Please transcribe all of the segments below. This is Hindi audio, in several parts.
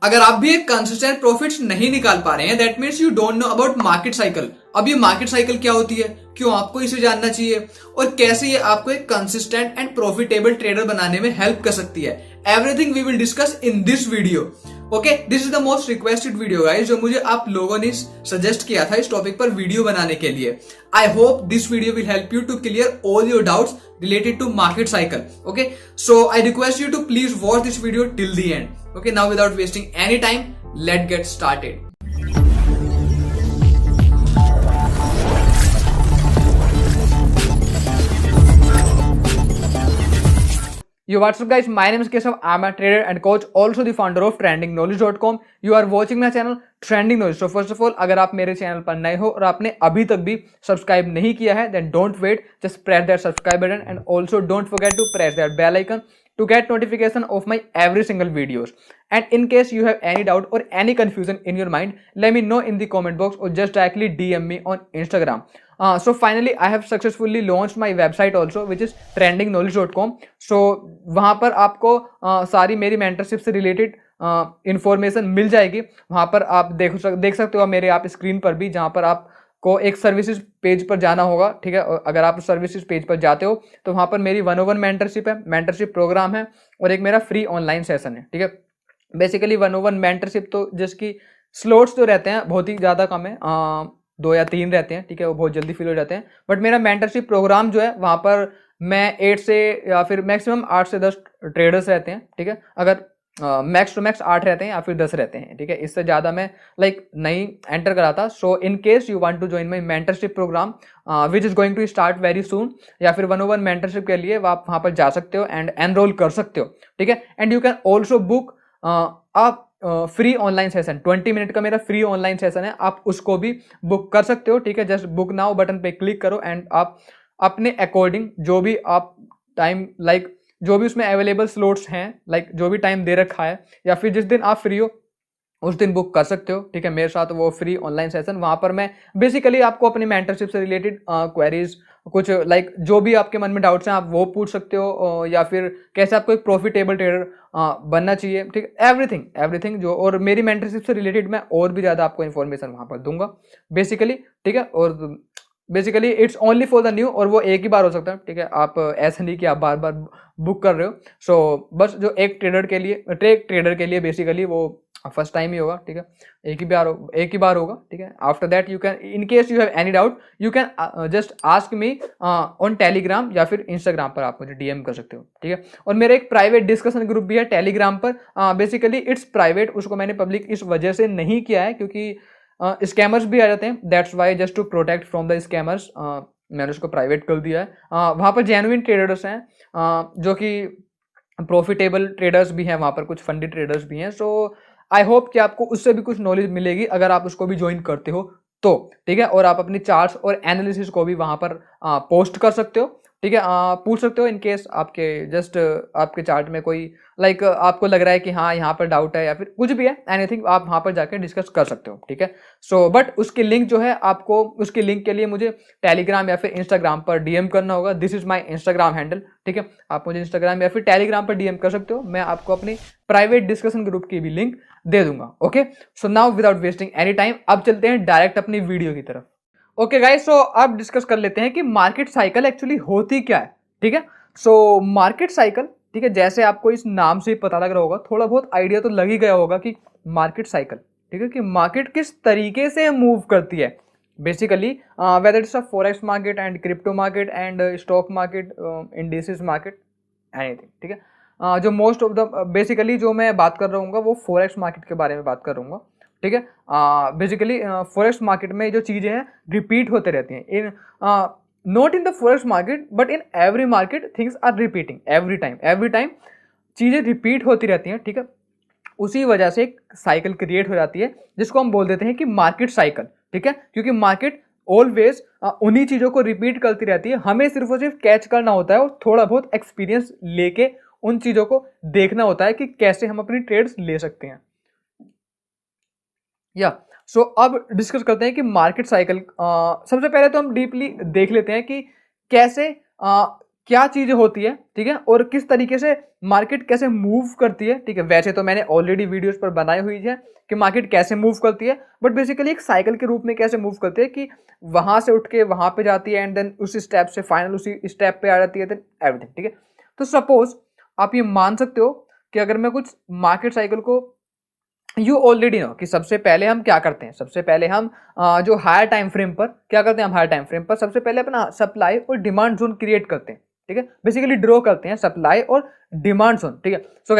अगर आप भी एक कंसिस्टेंट प्रॉफिट्स नहीं निकाल पा रहे हैं, that means you don't know about market cycle. अब ये मार्केट साइकिल क्या होती है, क्यों आपको इसे जानना चाहिए और कैसे ये आपको एक कंसिस्टेंट एंड प्रॉफिटेबल ट्रेडर बनाने में हेल्प कर सकती है, everything we will discuss in this video. Okay, this is the most requested video guys, जो मुझे आप लोगों ने सजेस्ट किया था इस टॉपिक पर वीडियो बनाने के लिए। I hope this video will help you to clear all your doubts related to market cycle. Okay, so I request you to please watch this video till the end. Okay, now without wasting any time, let's get started. Yo, what's up guys, my name is Keshav. I'm a trader and coach, also the founder of trendingknowledge.com. You are watching my channel Trending Knowledge. So first of all, अगर आप मेरे चैनल पर नए हो और आपने अभी तक भी सब्सक्राइब नहीं किया है, then don't wait, just press that subscribe button and also don't forget to press that bell icon to get notification of my every single videos. And in case you have any doubt or any confusion in your mind, let me know in the comment box or just directly DM me on Instagram. So finally I have successfully launched my website also, which is trendingknowledge.com. So वहाँ पर आपको सारी मेरी मेंटरशिप से रिलेटेड इंफॉर्मेशन मिल जाएगी। वहाँ पर आप देख सकते हो मेरे आप स्क्रीन पर भी, जहाँ पर आपको एक सर्विसेज पेज पर जाना होगा। ठीक है, अगर आप सर्विसेज पेज पर जाते हो तो वहाँ पर मेरी 101 मेंटरशिप है, मेंटरशिप प्रोग्राम है और एक मेरा फ्री ऑनलाइन सेशन है। ठीक है, बेसिकली 101 मेंटरशिप तो जिसकी स्लॉट्स जो रहते हैं बहुत ही ज़्यादा कम है, 2 या 3 रहते हैं। ठीक है, वो बहुत जल्दी फिल हो जाते हैं। बट मेरा मेंटरशिप प्रोग्राम जो है वहाँ पर मैं 8 से या फिर मैक्सिमम 8 से 10 ट्रेडर्स रहते हैं। ठीक है, अगर मैक्स टू मैक्स 8 रहते हैं या फिर 10 रहते हैं। ठीक है, इससे ज़्यादा मैं नहीं एंटर कराता। So in case you want to join my mentorship programme which is going to start very soon, या फिर 101 मेंटरशिप के लिए आप वहाँ पर जा सकते हो एंड एनरोल कर सकते हो। ठीक है, and you can also book आप फ्री ऑनलाइन सेशन, 20 मिनट का मेरा फ्री ऑनलाइन सेशन है, आप उसको भी बुक कर सकते हो। ठीक है, जस्ट बुक नाउ बटन पे क्लिक करो एंड आप अपने अकॉर्डिंग जो भी आप टाइम जो भी उसमें अवेलेबल स्लॉट्स हैं, जो भी टाइम दे रखा है या फिर जिस दिन आप फ्री हो उस दिन बुक कर सकते हो। ठीक है, मेरे साथ वो फ्री ऑनलाइन सेशन, वहाँ पर मैं बेसिकली आपको अपनी मेंटरशिप से रिलेटेड क्वेरीज कुछ जो भी आपके मन में डाउट्स हैं आप वो पूछ सकते हो, या फिर कैसे आपको एक प्रॉफिटेबल ट्रेडर बनना चाहिए। ठीक है, एवरीथिंग जो, और मेरी मेंटरशिप से रिलेटेड मैं और भी ज़्यादा आपको इन्फॉर्मेशन वहाँ पर दूंगा बेसिकली। ठीक है, और basically it's only for the new, और वो एक ही बार हो सकता है। ठीक है, आप ऐसा नहीं कि आप बार बार बुक कर रहे हो। सो बस जो एक ट्रेडर के लिए बेसिकली वो फर्स्ट टाइम ही होगा। ठीक है, एक ही बार होगा। ठीक है, after that you can, in case you have any doubt, you can just ask me on Telegram या फिर इंस्टाग्राम पर आप मुझे डीएम कर सकते हो। ठीक है, और मेरा एक प्राइवेट डिस्कशन ग्रुप भी है टेलीग्राम पर। बेसिकली इट्स प्राइवेट, उसको मैंने पब्लिक इस वजह से नहीं किया है क्योंकि स्कैमर्स भी आ जाते हैं, that's why, just to protect from the scammers मैंने उसको प्राइवेट कर दिया है। वहाँ पर जेन्युइन ट्रेडर्स हैं, जो कि प्रॉफिटेबल ट्रेडर्स भी हैं, वहाँ पर कुछ फंडी ट्रेडर्स भी हैं। सो आई होप कि आपको उससे भी कुछ नॉलेज मिलेगी अगर आप उसको भी ज्वाइन करते हो तो। ठीक है, और आप अपनी चार्ट्स और एनालिसिस को भी वहाँ पर पोस्ट कर सकते हो। ठीक है, पूछ सकते हो इन केस आपके चार्ट में कोई आपको लग रहा है कि हाँ यहाँ पर डाउट है या फिर कुछ भी है, एनीथिंग आप वहाँ पर जाकर डिस्कस कर सकते हो। ठीक है, सो बट उसकी लिंक जो है आपको, उसकी लिंक के लिए मुझे टेलीग्राम या फिर इंस्टाग्राम पर डीएम करना होगा। This is my Instagram handle. ठीक है, आप मुझे इंस्टाग्राम या फिर टेलीग्राम पर डीएम कर सकते हो, मैं आपको अपनी प्राइवेट डिस्कशन ग्रुप की भी लिंक दे दूंगा। Okay, so now without wasting any time अब चलते हैं डायरेक्ट अपनी वीडियो की तरफ। ओके गाइस, सो अब डिस्कस कर लेते हैं कि मार्केट साइकिल एक्चुअली होती क्या है। ठीक है, सो मार्केट साइकिल, ठीक है, जैसे आपको इस नाम से ही पता लग रहा होगा, थोड़ा बहुत आइडिया तो लग ही गया होगा कि मार्केट साइकिल, ठीक है, कि मार्केट किस तरीके से मूव करती है basically, whether it's a forex market and crypto market and stock market, indices market, anything. ठीक है, जो मोस्ट ऑफ द बेसिकली जो मैं बात कर रहा हूँ वो फॉरेक्स मार्केट के बारे में बात कर रहा हूँ। ठीक है, बेसिकली फॉरेक्स मार्केट में जो चीज़ें हैं रिपीट होते रहती हैं, in not in the forex market but in every market things are repeating every time चीज़ें रिपीट होती रहती हैं। ठीक है, उसी वजह से एक साइकिल क्रिएट हो जाती है जिसको हम बोल देते हैं कि मार्केट साइकिल। ठीक है, क्योंकि मार्केट ऑलवेज उन्हीं चीज़ों को रिपीट करती रहती है, हमें सिर्फ और सिर्फ कैच करना होता है और थोड़ा बहुत एक्सपीरियंस लेके उन चीज़ों को देखना होता है कि कैसे हम अपनी ट्रेड्स ले सकते हैं। सो अब डिस्कस करते हैं कि मार्केट साइकिल, सबसे पहले तो हम डीपली देख लेते हैं कि कैसे क्या चीजें होती है, ठीक है, और किस तरीके से मार्केट कैसे मूव करती है, ठीक है। वैसे तो मैंने ऑलरेडी वीडियोस पर बनाई हुई है कि मार्केट कैसे मूव करती है, बट बेसिकली एक साइकिल के रूप में कैसे मूव करती है कि वहां से उठ के वहां पे जाती है एंड देन उसी स्टेप से फाइनल उसी स्टेप पे आ जाती है, देन एवरीथिंग, ठीक है। तो सपोज आप ये मान सकते हो कि अगर मैं कुछ मार्केट साइकिल को, यू ऑलरेडी नो कि सबसे पहले हम क्या करते हैं, सबसे पहले हम जो हायर टाइम फ्रेम पर क्या करते हैं, हम हायर टाइम फ्रेम पर सबसे पहले अपना सप्लाई और डिमांड जोन क्रिएट करते हैं, ठीक है। बेसिकली ड्रॉ करते हैं सप्लाई और डिमांड जोन, ठीक है। So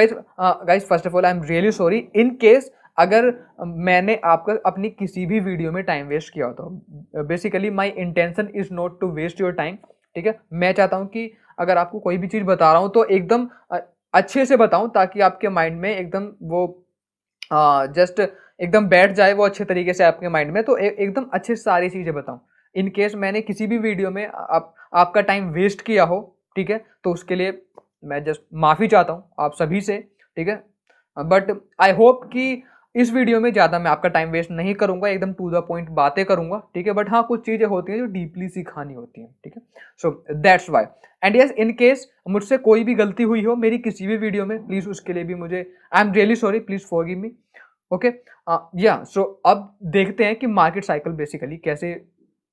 guys first of all I am really sorry in case अगर मैंने आपका अपनी किसी भी वीडियो में टाइम वेस्ट किया हो, तो basically my intention is not to waste your time, ठीक है। मैं चाहता हूं कि अगर आपको कोई भी चीज बता रहा हूं तो एकदम अच्छे से बताऊं ताकि आपके माइंड में एकदम वो जस्ट एकदम बैठ जाए वो अच्छे तरीके से आपके माइंड में, तो एकदम अच्छे से सारी चीजें बताऊं। इन केस मैंने किसी भी वीडियो में आपका टाइम वेस्ट किया हो, ठीक है, तो उसके लिए मैं जस्ट माफी चाहता हूं आप सभी से, ठीक है। बट आई होप कि इस वीडियो में ज्यादा मैं आपका टाइम वेस्ट नहीं करूंगा, एकदम टू द पॉइंट बातें करूंगा, ठीक है। बट हाँ, कुछ चीजें होती हैं जो डीपली सिखानी होती हैं, ठीक है। So that's why. And yes, in case मुझसे कोई भी गलती हुई हो मेरी किसी भी वीडियो में, प्लीज उसके लिए भी मुझे I am really sorry, please forgive me, okay. या सो अब देखते हैं कि मार्केट साइकिल बेसिकली कैसे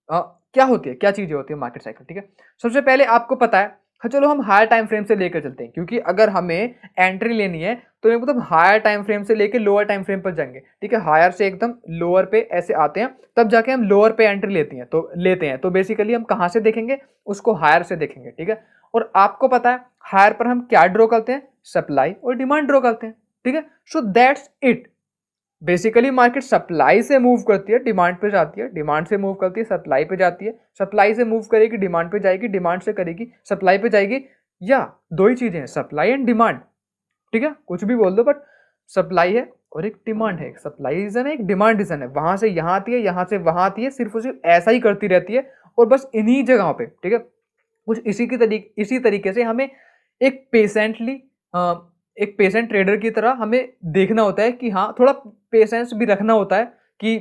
क्या होती है, क्या चीजें होती है मार्केट साइकिल, ठीक है। सबसे पहले आपको पता है, हाँ चलो हम हायर टाइम फ्रेम से लेकर चलते हैं, क्योंकि अगर हमें एंट्री लेनी है तो ये मतलब हायर टाइम फ्रेम से लेकर लोअर टाइम फ्रेम पर जाएंगे, ठीक है। हायर से एकदम लोअर पे ऐसे आते हैं, तब जाके हम लोअर पे एंट्री लेते हैं तो बेसिकली हम कहाँ से देखेंगे, उसको हायर से देखेंगे, ठीक है। और आपको पता है हायर पर हम क्या ड्रॉ करते हैं, सप्लाई और डिमांड ड्रॉ करते हैं, ठीक है। So that's it. Basically market supply से मूव करती है, डिमांड पे जाती है, डिमांड से मूव करती है, सप्लाई पे जाती है, सप्लाई से मूव करेगी, डिमांड पे जाएगी, डिमांड से करेगी, सप्लाई पे जाएगी। या दो ही चीजें हैं, सप्लाई एंड डिमांड, ठीक है। कुछ भी बोल दो बट सप्लाई है और एक डिमांड है, एक सप्लाई रीजन है, एक डिमांड रीजन है। वहां से यहां आती है, यहां से वहां आती है, सिर्फ और सिर्फ ऐसा ही करती रहती है, और बस इन्हीं जगहों पे, ठीक है। कुछ इसी तरीके से हमें एक पेशेंटली एक पेशेंट ट्रेडर की तरह हमें देखना होता है कि हाँ, थोड़ा पेशेंस भी रखना होता है कि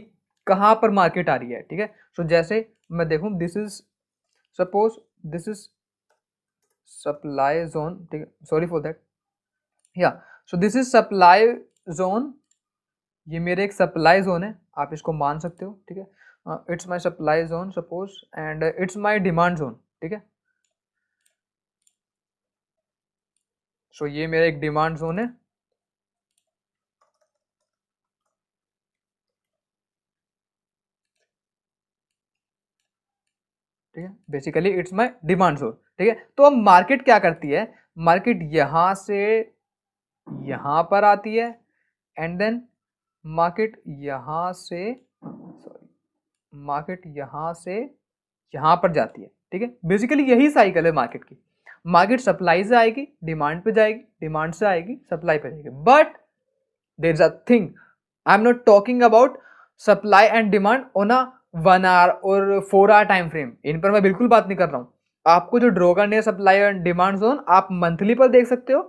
कहाँ पर मार्केट आ रही है, ठीक है। सो जैसे मैं देखूं, this is suppose this is supply zone, ठीक है, सॉरी फॉर दैट। या so this is supply zone, ये मेरे एक सप्लाई जोन है, आप इसको मान सकते हो, ठीक है। It's my supply zone suppose and it's my demand zone, ठीक है। सो ये मेरा एक डिमांड जोन है, ठीक है। Basically it's my demand zone, ठीक है। तो अब मार्केट क्या करती है, मार्केट यहां से यहां पर आती है एंड देन मार्केट यहां से, सॉरी, मार्केट यहां से यहां पर जाती है, ठीक है। बेसिकली यही साइकिल है मार्केट की। मार्केट सप्लाई से आएगी, डिमांड पे जाएगी, डिमांड से आएगी, सप्लाई पे जाएगी। But there is a thing, I am not talking about supply and demand on a 1 hour और 4 आवर टाइम फ्रेम, इन पर मैं बिल्कुल बात नहीं कर रहा हूं। आपको जो ड्रॉ करने है सप्लाई एंड डिमांड जोन, आप मंथली पर देख सकते हो,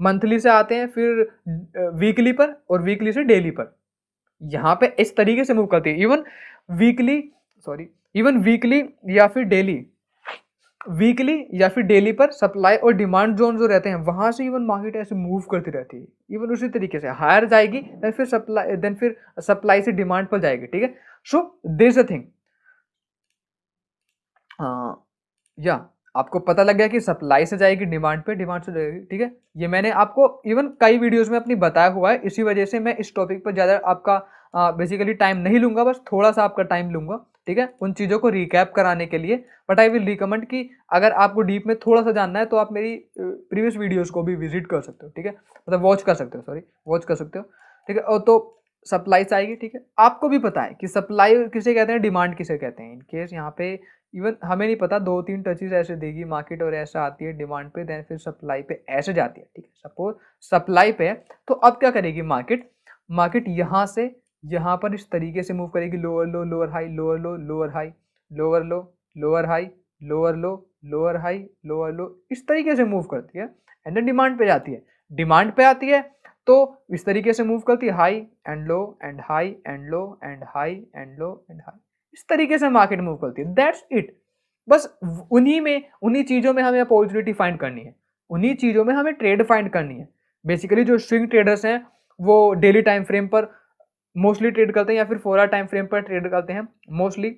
मंथली से आते हैं, फिर वीकली पर, और वीकली से डेली पर। यहाँ पे इस तरीके से मूव करती है, even weekly, sorry, even weekly या फिर डेली, वीकली या फिर डेली पर सप्लाई और डिमांड जोन जो रहते हैं, वहां से इवन मार्केट ऐसे मूव करती रहती है। इवन उसी तरीके से हायर जाएगी, देन फिर सप्लाई से डिमांड पर जाएगी, ठीक है। सो दिस अ थिंग, या आपको पता लग गया कि सप्लाई से जाएगी डिमांड पे, डिमांड से जाएगी, ठीक है। ये मैंने आपको इवन कई वीडियोस में अपनी बताया हुआ है, इसी वजह से मैं इस टॉपिक पर ज्यादा आपका बेसिकली टाइम नहीं लूंगा, बस थोड़ा सा आपका टाइम लूंगा, ठीक है, उन चीजों को रिकैप कराने के लिए। बट आई विल रिकमेंड कि अगर आपको डीप में थोड़ा सा जानना है तो आप मेरी प्रीवियस वीडियोस को भी विजिट कर सकते हो, ठीक है, मतलब वॉच कर सकते हो, सॉरी, वॉच कर सकते हो, ठीक है। और तो सप्लाई से आएगी, ठीक है। आपको भी पता है कि सप्लाई किसे कहते हैं, डिमांड किसे कहते हैं। इन केस यहाँ पे इवन हमें नहीं पता, 2-3 टचेस ऐसे देगी मार्केट और ऐसा आती है डिमांड पे, देन फिर सप्लाई पे ऐसे जाती है, ठीक है। सपोज सप्लाई पे है, तो अब क्या करेगी मार्केट, मार्केट यहाँ से यहाँ पर इस तरीके से मूव करेगी, लोअर लो, लोअर हाई, लोअर लो, लोअर हाई, लोअर लो, लोअर हाई, लोअर लो, लोअर हाई, लोअर लो, इस तरीके से मूव करती है एंड देन डिमांड पे जाती है। डिमांड पे आती है तो इस तरीके से मूव करती है, high and low and high and low and high and low and high, इस तरीके से मार्केट मूव करती है, दैट्स इट। बस उन्हीं चीज़ों में हमें अपॉर्चुनिटी फाइंड करनी है, उन्हीं चीज़ों में हमें ट्रेड फाइंड करनी है। बेसिकली जो स्विंग ट्रेडर्स हैं वो डेली टाइम फ्रेम पर मोस्टली ट्रेड करते हैं या फिर 4 आवर टाइम फ्रेम पर ट्रेड करते हैं मोस्टली,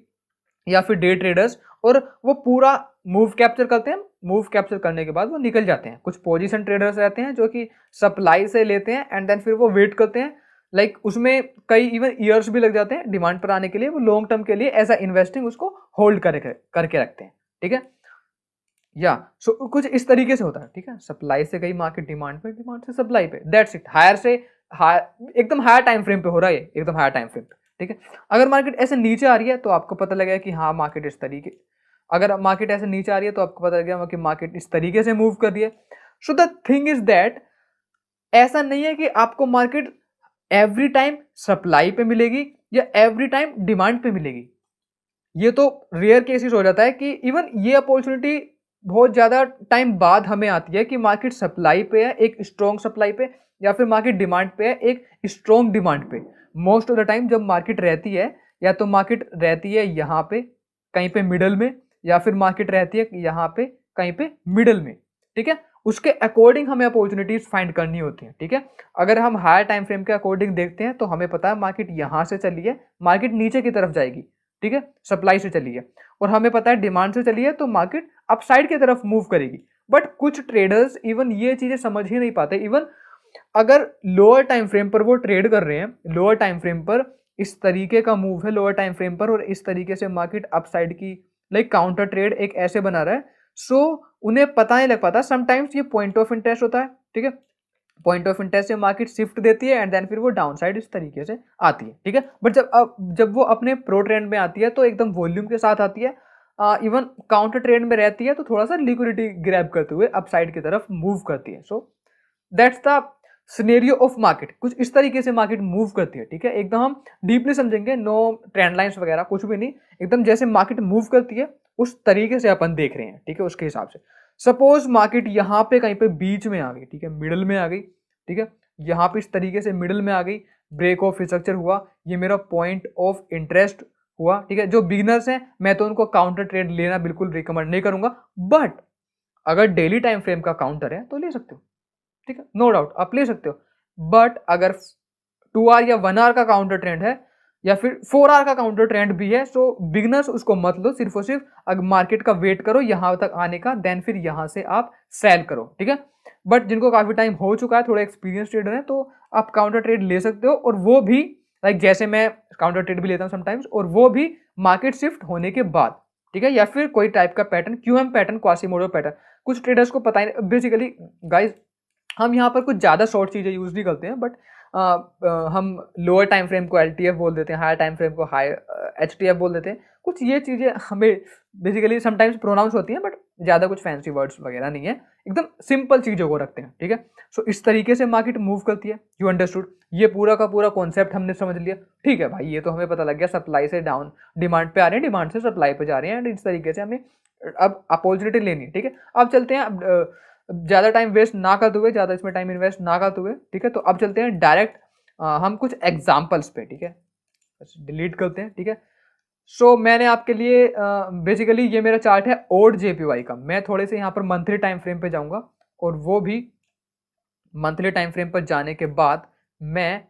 या फिर डे ट्रेडर्स, और वो पूरा मूव कैप्चर करते हैं। मूव कैप्चर करने के बाद वो निकल जाते हैं। कुछ पोजीशन ट्रेडर्स रहते हैं जो कि सप्लाई से लेते हैं एंड देन फिर वो वेट करते हैं, लाइक उसमें कई इवन ईयर्स भी लग जाते हैं डिमांड पर आने के लिए। वो लॉन्ग टर्म के लिए एज अ इन्वेस्टिंग उसको होल्ड करके रखते हैं, ठीक है। या सो कुछ इस तरीके से होता है, ठीक है। सप्लाई से गई मार्केट डिमांड पे, डिमांड से सप्लाई पे, दैट्स इट। हायर से हायर, एकदम हायर टाइम फ्रेम पे हो रहा है ये, एकदम हायर टाइम फ्रेम पे, ठीक है। अगर मार्केट ऐसे नीचे आ रही है तो आपको पता लगेगा कि हाँ मार्केट इस तरीके, अगर मार्केट ऐसे नीचे आ रही है तो आपको पता लगेगा कि मार्केट इस तरीके से मूव कर रही है। So the thing is that ऐसा नहीं है कि आपको मार्केट एवरी टाइम सप्लाई पे मिलेगी या एवरी टाइम डिमांड पे मिलेगी। ये तो रेयर केसेस हो जाता है कि इवन ये अपॉर्चुनिटी बहुत ज़्यादा टाइम बाद हमें आती है कि मार्केट सप्लाई पे है एक स्ट्रॉन्ग सप्लाई पे, या फिर मार्केट डिमांड पे है एक स्ट्रॉन्ग डिमांड पे। मोस्ट ऑफ द टाइम जब मार्केट रहती है, या तो मार्केट रहती है यहाँ पे कहीं पे मिडल में, या फिर मार्केट रहती है यहाँ पे कहीं पे मिडल में, ठीक है। उसके अकॉर्डिंग हमें अपॉर्चुनिटीज फाइंड करनी होती है, ठीक है। अगर हम हायर टाइम फ्रेम के अकॉर्डिंग देखते हैं तो हमें पता है मार्केट यहाँ से चली है, मार्केट नीचे की तरफ जाएगी, ठीक है, सप्लाई से चली है। और हमें पता है डिमांड से चली है तो मार्केट अपसाइड की तरफ मूव करेगी। बट कुछ ट्रेडर्स इवन ये चीजें समझ ही नहीं पाते। इवन अगर लोअर टाइम फ्रेम पर वो ट्रेड कर रहे हैं, लोअर टाइम फ्रेम पर इस तरीके का मूव है लोअर टाइम फ्रेम पर, और इस तरीके से मार्केट अपसाइड की लाइक काउंटर ट्रेड एक ऐसे बना रहा है, सो उन्हें पता नहीं लग पाता। समटाइम्स ये पॉइंट ऑफ इंटरेस्ट होता है, ठीक है। पॉइंट ऑफ इंटरेस्ट से मार्केट शिफ्ट देती है एंड देन फिर वो डाउन साइड इस तरीके से आती है, ठीक है। बट जब वो अपने प्रो ट्रेंड में आती है तो एकदम वॉल्यूम के साथ आती है। इवन काउंटर ट्रेंड में रहती है तो थोड़ा सा लिक्विडिटी ग्रैब करते हुए अपसाइड की तरफ मूव करती है। So that's the scenario of market. कुछ इस तरीके से मार्केट मूव करती है, ठीक है। एकदम हम डीपली समझेंगे, नो ट्रेंड लाइंस वगैरह कुछ भी नहीं, एकदम जैसे मार्केट मूव करती है उस तरीके से अपन देख रहे हैं, ठीक है। उसके हिसाब से सपोज मार्केट यहाँ पे कहीं पे बीच में आ गई, ठीक है, मिडल में आ गई, ठीक है। यहाँ पे इस तरीके से मिडल में आ गई, ब्रेक ऑफ स्ट्रक्चर हुआ, ये मेरा पॉइंट ऑफ इंटरेस्ट हुआ, ठीक है। जो बिगिनर्स हैं मैं तो उनको काउंटर ट्रेड लेना बिल्कुल रिकमेंड नहीं करूंगा, बट अगर डेली टाइम फ्रेम का काउंटर है तो ले सकते हो, ठीक है, नो डाउट आप ले सकते हो। बट अगर 2 आवर या 1 आवर का काउंटर ट्रेंड है या फिर 4 आवर का काउंटर ट्रेंड भी है, सो बिगनर्स उसको मत लो। सिर्फ और सिर्फ अगर मार्केट का वेट करो यहां तक आने का, देन फिर यहां से आप सेल करो, ठीक है। बट जिनको काफी टाइम हो चुका है, थोड़े एक्सपीरियंस ट्रेडर है, तो आप काउंटर ट्रेड ले सकते हो। और वो भी लाइक जैसे मैं काउंटर ट्रेड भी लेता हूँ समटाइम्स, और वो भी मार्केट शिफ्ट होने के बाद, ठीक है। या फिर कोई टाइप का pattern, QM pattern, Quasimodo pattern, कुछ ट्रेडर्स को पता ही बेसिकली गाइज हम यहाँ पर कुछ ज़्यादा शॉर्ट चीज़ें यूज़ नहीं करते हैं, बट हम लोअर टाइम फ्रेम को एलटीएफ बोल देते हैं, हायर टाइम फ्रेम को हाई एचटीएफ बोल देते हैं। कुछ ये चीज़ें हमें बेसिकली समटाइम्स प्रोनाउंस होती हैं, बट ज़्यादा कुछ फैंसी वर्ड्स वगैरह नहीं है, एकदम सिंपल चीज़ों को रखते हैं, ठीक है। सो इस तरीके से मार्केट मूव करती है। यू अंडरस्टूड, ये पूरा का पूरा कॉन्सेप्ट हमने समझ लिया, ठीक है भाई। ये तो हमें पता लग गया सप्लाई से डाउन डिमांड पे आ रहे हैं, डिमांड से सप्लाई पे जा रहे हैं, एंड इस तरीके से हमें अब अपॉर्चुनिटी लेनी है, ठीक है। अब चलते हैं, अब ज़्यादा टाइम वेस्ट ना करते हुए, ज़्यादा इसमें टाइम इन्वेस्ट ना करते हुए, ठीक है। तो अब चलते हैं डायरेक्ट हम कुछ एग्जाम्पल्स पे, ठीक है। डिलीट करते हैं, ठीक है। सो मैंने आपके लिए बेसिकली ये मेरा चार्ट है ओड जेपीवाई का। मैं थोड़े से यहाँ पर मंथली टाइम फ्रेम पे जाऊंगा, और वो भी मंथली टाइम फ्रेम पर जाने के बाद मैं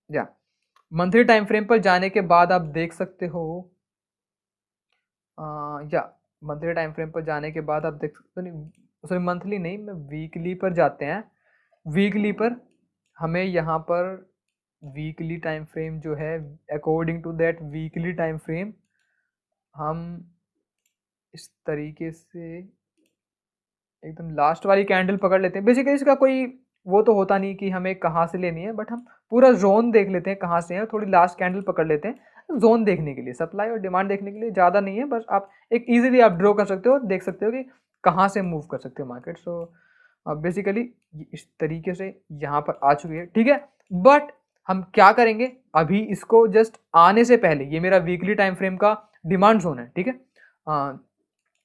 या मंथली टाइम फ्रेम पर जाने के बाद आप देख सकते हो, या मंथली टाइम फ्रेम पर जाने के बाद आप देख सकते हो, नहीं सॉरी मंथली नहीं, मैं वीकली पर जाते हैं। वीकली पर हमें यहाँ पर वीकली टाइम फ्रेम जो है, according to that weekly time frame हम इस तरीके से एकदम लास्ट वाली कैंडल पकड़ लेते हैं। बेसिकली इसका कोई वो तो होता नहीं कि हमें कहाँ से लेनी है, बट हम पूरा जोन देख लेते हैं कहाँ से है, थोड़ी लास्ट कैंडल पकड़ लेते हैं जोन देखने के लिए, सप्लाई और डिमांड देखने के लिए। ज़्यादा नहीं है, बस आप एक इजीली आप ड्रॉ कर सकते हो, देख सकते हो कि कहाँ से मूव कर सकते हो मार्केट। सो बेसिकली इस तरीके से यहाँ पर आ चुकी है, ठीक है। बट हम क्या करेंगे अभी, इसको जस्ट आने से पहले, ये मेरा वीकली टाइम फ्रेम का डिमांड जोन है, ठीक है।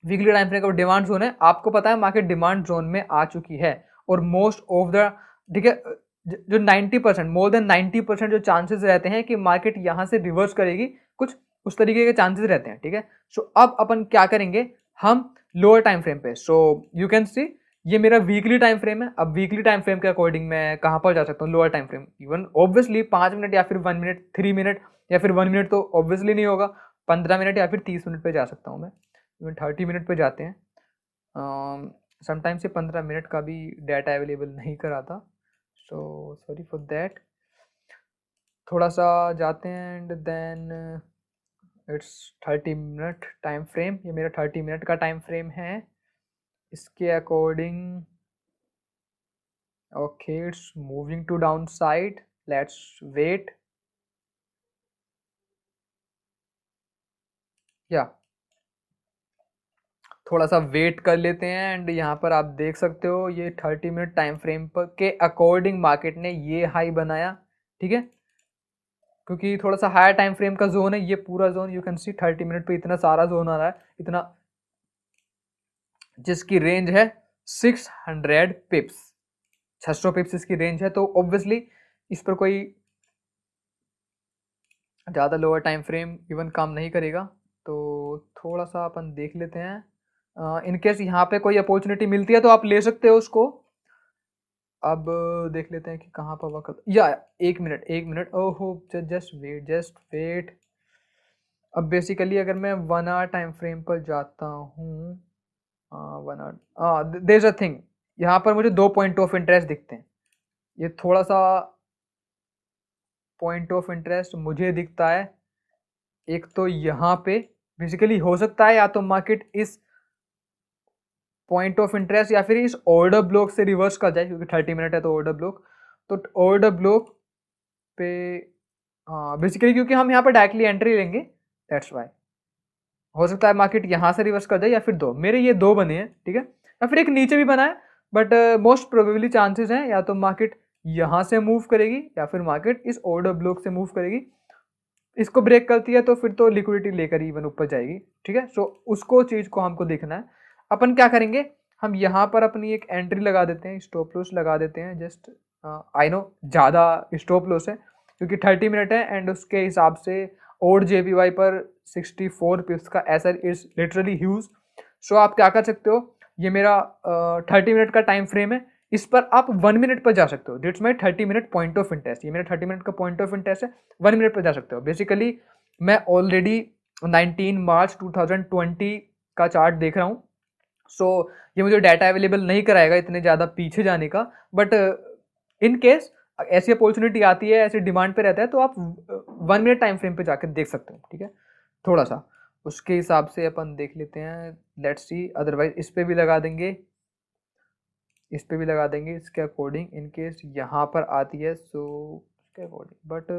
वीकली टाइम फ्रेम का डिमांड जोन है, आपको पता है मार्केट डिमांड जोन में आ चुकी है, और मोस्ट ऑफ द, ठीक है, जो 90%, मोर देन 90% जो चांसेस रहते हैं कि मार्केट यहाँ से रिवर्स करेगी, कुछ उस तरीके के चांसेस रहते हैं, ठीक है। सो अब अपन क्या करेंगे, हम लोअर टाइम फ्रेम पे, सो यू कैन सी ये मेरा वीकली टाइम फ्रेम है। अब वीकली टाइम फ्रेम के अकॉर्डिंग मैं कहाँ पर जा सकता हूँ, lower time frame. Even obviously 5 minute या फिर 1 मिनट, 3 मिनट या फिर 1 मिनट तो ऑब्वियसली नहीं होगा, 15 मिनट या फिर 30 मिनट पे जा सकता हूँ मैं। इवन 30 मिनट पे जाते हैं, समटाइम्स ये 15 मिनट का भी डाटा अवेलेबल नहीं कराता, सो सॉरी फॉर दैट। थोड़ा सा जाते हैं and then it's 30 minute time frame, ये मेरा 30 मिनट का टाइम फ्रेम है। इसके according okay it's moving to down side, let's wait. या थोड़ा सा वेट कर लेते हैं एंड यहाँ पर आप देख सकते हो ये 30 मिनट टाइम फ्रेम पर के अकॉर्डिंग मार्केट ने ये हाई बनाया, ठीक है। क्योंकि थोड़ा सा हायर टाइम फ्रेम का जोन है ये पूरा zone, you can C 30 minute पे इतना सारा जोन आ रहा है, इतना, जिसकी रेंज है 600 पिप्स, 600 पिप्स इसकी रेंज है। तो ऑब्वियसली इस पर कोई ज़्यादा लोअर टाइम फ्रेम इवन काम नहीं करेगा। तो थोड़ा सा अपन देख लेते हैं, इन केस यहाँ पे कोई अपॉर्चुनिटी मिलती है तो आप ले सकते हो उसको। अब देख लेते हैं कि कहाँ पर वक्त, या 1 मिनट ओहो, जस्ट वेट। अब बेसिकली अगर मैं 1 आवर टाइम फ्रेम पर जाता हूँ, 1 hour, there is a thing, यहाँ पर मुझे 2 पॉइंट ऑफ इंटरेस्ट दिखते हैं। ये थोड़ा सा पॉइंट ऑफ इंटरेस्ट मुझे दिखता है, एक तो यहाँ पे बेसिकली हो सकता है या तो मार्केट इस पॉइंट ऑफ इंटरेस्ट या फिर इस ऑर्डर ब्लॉक से रिवर्स कर जाए, क्योंकि 30 मिनट है तो ऑर्डर ब्लॉक, तो ऑर्डर ब्लॉक पे, हाँ बेसिकली क्योंकि हम यहाँ पर डायरेक्टली एंट्री लेंगे, दैट्स वाई हो सकता है मार्केट यहाँ से रिवर्स कर जाए, या फिर दो, मेरे ये दो बने हैं, ठीक है, या फिर एक नीचे भी बना है। बट मोस्ट प्रोबेबली चांसेस हैं या तो मार्केट यहाँ से मूव करेगी या फिर मार्केट इस ऑर्डर ब्लॉक से मूव करेगी। इसको ब्रेक करती है तो फिर तो लिक्विडिटी लेकर इवन ऊपर जाएगी, ठीक है। सो उसको चीज़ को हमको देखना है। अपन क्या करेंगे, हम यहाँ पर अपनी एक एंट्री लगा देते हैं, स्टॉप लॉस लगा देते हैं। जस्ट आई नो ज़्यादा स्टॉप लॉस है क्योंकि 30 मिनट है एंड उसके हिसाब से और JPY पर 64 पिप्स का एसएल इज लिटरली ह्यूज। सो आप क्या कर सकते हो, ये मेरा 30 मिनट का टाइम फ्रेम है, इस पर आप 1 मिनट पर जा सकते हो। That's my 30 minute point of interest, ये मेरा 30 मिनट का पॉइंट ऑफ इंटरेस्ट है, 1 मिनट पर जा सकते हो। बेसिकली मैं ऑलरेडी 19 मार्च 2020 का चार्ट देख रहा हूँ। सो ये मुझे डाटा अवेलेबल नहीं कराएगा इतने ज़्यादा पीछे जाने का, बट इन केस ऐसी अपॉर्चुनिटी आती है, ऐसी डिमांड पे रहता है तो आप 1 मिनट टाइम फ्रेम पे जाकर देख सकते हो, ठीक है। थोड़ा सा उसके हिसाब से अपन देख लेते हैं, लेट्स सी। अदरवाइज इस पे भी लगा देंगे, इस पे भी लगा देंगे इसके अकॉर्डिंग, इन केस यहाँ पर आती है सो इसके according. But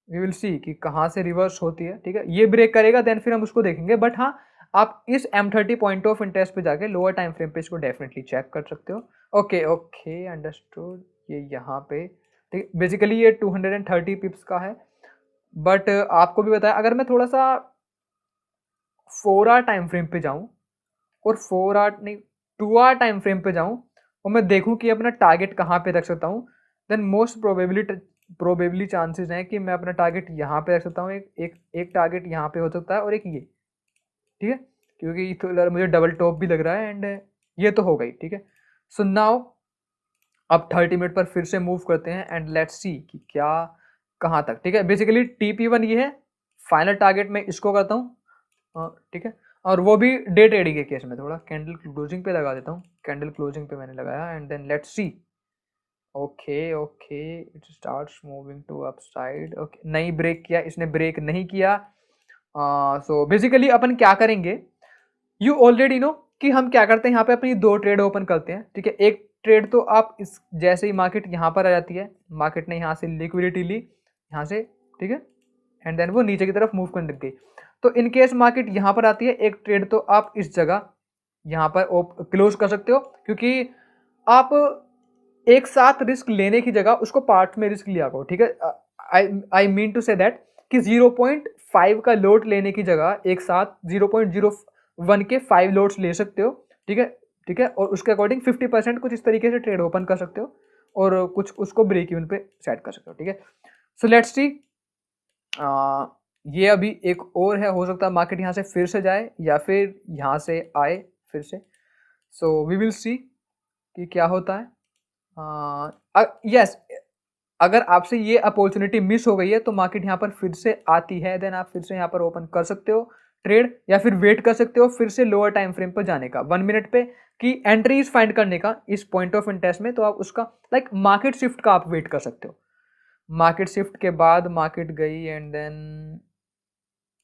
we will see कि कहाँ से रिवर्स होती है, ठीक है। ये ब्रेक करेगा देन फिर हम उसको देखेंगे। बट हाँ, आप इस M30 पॉइंट ऑफ इंटरेस्ट पे जाके लोअर टाइम फ्रेम पे इसको डेफिनेटली चेक कर सकते हो। ओके ओके अंडरस्टूड, ये यहाँ पे ठीक, बेसिकली ये 230 पिप्स का है। बट आपको भी बताया, अगर मैं थोड़ा सा 4 आवर टाइम फ्रेम पे जाऊँ और 4 आवर नहीं 2 आवर टाइम फ्रेम पे जाऊँ और मैं देखूँ कि अपना टारगेट कहाँ पे रख सकता हूँ, देन मोस्ट प्रोबेबली चांसेस हैं कि मैं अपना टारगेट यहाँ पे रख सकता हूँ। एक टारगेट यहाँ पे हो सकता है और एक ये, ठीक है, क्योंकि तो मुझे डबल टॉप भी लग रहा है एंड ये तो हो गई, ठीक है। सो नाउ अब 30 मिनट पर फिर से मूव करते हैं एंड लेट्स सी कि क्या कहाँ तक, ठीक है। बेसिकली TP1 ये है, फाइनल टारगेट मैं इसको करता हूँ, ठीक है। और वो भी डे ट्रेडिंग के केस में थोड़ा कैंडल क्लोजिंग पे लगा देता हूँ, कैंडल क्लोजिंग पे मैंने लगाया and then let's see. Okay okay it starts moving to upside. Okay नहीं ब्रेक किया इसने, ब्रेक नहीं किया। सो बेसिकली अपन क्या करेंगे, यू ऑलरेडी नो कि हम क्या करते हैं, यहाँ पे अपनी 2 ट्रेड ओपन करते हैं, ठीक है। एक ट्रेड तो आप इस जैसे ही मार्केट यहाँ पर आ जाती है, मार्केट ने यहाँ से लिक्विडिटी ली यहाँ से, ठीक है, एंड देन वो नीचे की तरफ मूव करने लग गई। तो इन केस मार्केट यहाँ पर आती है, एक ट्रेड तो आप इस जगह यहाँ पर क्लोज कर सकते हो, क्योंकि आप एक साथ रिस्क लेने की जगह उसको पार्ट में रिस्क लिया करो, ठीक है। I mean to say that कि 0.5 का लोड लेने की जगह एक साथ 0.01 के 5 लोड्स ले सकते हो, ठीक है, ठीक है। और उसके अकॉर्डिंग 50% कुछ इस तरीके से ट्रेड ओपन कर सकते हो और कुछ उसको ब्रेक इवन पे सेट कर सकते हो, ठीक है। सो लेट्स सी, ये अभी एक और है, हो सकता है मार्केट यहाँ से फिर से जाए या फिर यहाँ से आए फिर से। सो वी विल सी कि क्या होता है। यस, अगर आपसे ये अपॉर्चुनिटी मिस हो गई है तो मार्केट यहाँ पर फिर से आती है, देन आप फिर से यहाँ पर ओपन कर सकते हो ट्रेड, या फिर वेट कर सकते हो फिर से लोअर टाइम फ्रेम पर जाने का 1 मिनट पे, कि एंट्रीज फाइंड करने का इस पॉइंट ऑफ इंटरेस्ट में। तो आप उसका लाइक मार्केट शिफ्ट का आप वेट कर सकते हो। मार्केट शिफ्ट के बाद मार्केट गई एंड देन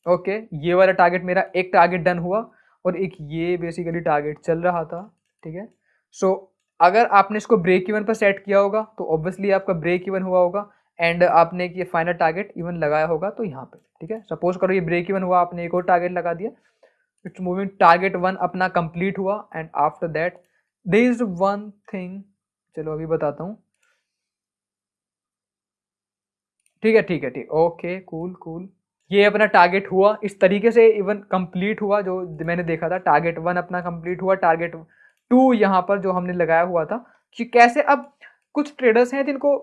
ओके, ये वाला टारगेट मेरा एक टारगेट डन हुआ और एक ये बेसिकली टारगेट चल रहा था, ठीक है। सो अगर आपने इसको ब्रेक इवन पर सेट किया होगा तो ऑब्वियसली आपका ब्रेक इवन हुआ होगा एंड आपने ये फाइनल टारगेट इवन लगाया होगा तो यहाँ पे, ठीक है। सपोज करो ये ब्रेक इवन हुआ, आपने एक और टारगेट लगा दिया, इट्स मूविंग, टारगेट 1 अपना कंप्लीट हुआ and after that there is one thing, चलो अभी बताता हूँ, ठीक है ठीक है ठीक, ओके कूल कूल। ये अपना टारगेट हुआ इस तरीके से, इवन कंप्लीट हुआ जो मैंने देखा था, टारगेट 1 अपना कंप्लीट हुआ, टारगेट 2 यहाँ पर जो हमने लगाया हुआ था कि कैसे। अब कुछ ट्रेडर्स हैं जिनको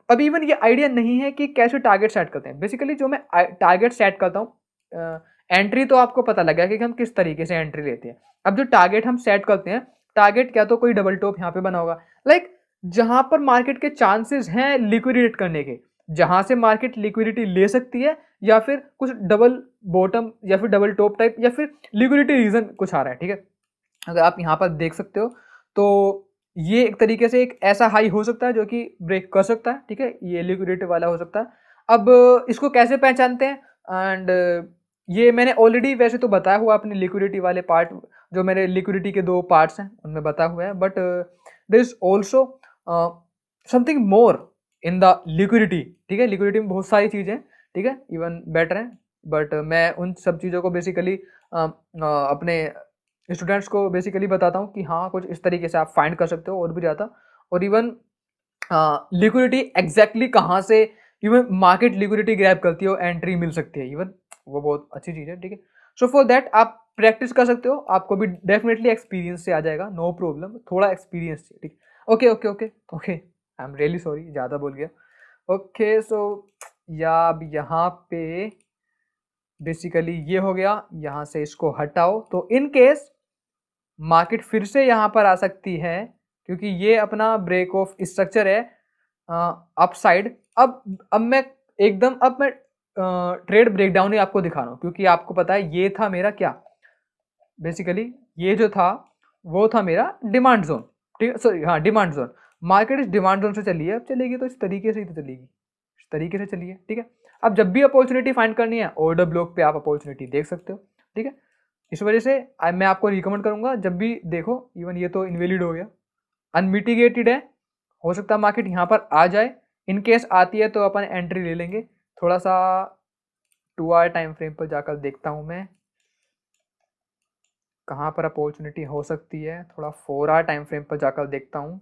अभी इवन ये आइडिया नहीं है कि कैसे टारगेट सेट करते हैं। बेसिकली जो मैं टारगेट सेट करता हूँ, एंट्री तो आपको पता लगा कि हम किस तरीके से एंट्री लेते हैं। अब जो टारगेट हम सेट करते हैं, टारगेट क्या तो कोई डबल टॉप यहाँ पे बना होगा, लाइक जहां पर मार्केट के चांसेस हैं लिक्विडेट करने के, जहां से मार्केट लिक्विडिटी ले सकती है, या फिर कुछ डबल बॉटम या फिर डबल टॉप टाइप, या फिर लिक्विडिटी रीजन कुछ आ रहा है, ठीक है। अगर आप यहाँ पर देख सकते हो तो ये एक तरीके से एक ऐसा हाई हो सकता है जो कि ब्रेक कर सकता है, ठीक है, ये लिक्विडिटी वाला हो सकता है। अब इसको कैसे पहचानते हैं, एंड ये मैंने ऑलरेडी वैसे तो बताया हुआ अपने लिक्विडिटी वाले पार्ट, जो मेरे लिक्विडिटी के 2 पार्ट्स हैं उनमें बताया हुआ है, but there is also something more in the liquidity, ठीक है। लिक्विडिटी में बहुत सारी चीज़ें, ठीक है, इवन बेटर हैं, बट मैं उन सब चीज़ों को बेसिकली अपने स्टूडेंट्स को बेसिकली बताता हूँ कि हाँ कुछ इस तरीके से आप फाइंड कर सकते हो और भी ज़्यादा। और इवन लिक्विडिटी एग्जैक्टली कहाँ से इवन मार्केट लिक्विडिटी ग्रैब करती है और एंट्री मिल सकती है, इवन वो बहुत अच्छी चीज़ है, ठीक है। सो फॉर दैट आप प्रैक्टिस कर सकते हो, आपको भी डेफिनेटली एक्सपीरियंस से आ जाएगा, नो प्रॉब्लम, थोड़ा एक्सपीरियंस से, ठीक। Okay okay okay okay, I am really sorry, ज़्यादा बोल गया। ओके सो या अब यहाँ पे बेसिकली ये हो गया, यहाँ से इसको हटाओ तो इन केस मार्केट फिर से यहाँ पर आ सकती है, क्योंकि ये अपना ब्रेक ऑफ स्ट्रक्चर है अपसाइड। अब मैं एकदम अब मैं ट्रेड ब्रेकडाउन ही आपको दिखा रहा हूँ, क्योंकि आपको पता है ये था मेरा क्या, बेसिकली ये जो था वो था मेरा डिमांड जोन, ठीक है, सॉरी हाँ डिमांड जोन। मार्केट इस डिमांड जोन से चली है, अब चलेगी तो इस तरीके से ही तो चलेगी, इस तरीके से चलिए, ठीक है। अब जब भी अपॉर्चुनिटी फाइंड करनी है ऑर्डर ब्लॉक पे आप अपॉर्चुनिटी देख सकते हो, ठीक है। इस वजह से मैं आपको रिकमेंड करूंगा जब भी देखो, इवन ये तो इनवैलिड हो गया, अनमिटिगेटेड है, हो सकता है मार्केट यहाँ पर आ जाए, इन केस आती है तो अपन एंट्री ले लेंगे। थोड़ा सा 2 आवर टाइम फ्रेम पर जाकर देखता हूँ मैं कहाँ पर अपॉर्चुनिटी हो सकती है, थोड़ा 4 आवर टाइम फ्रेम पर जाकर देखता हूँ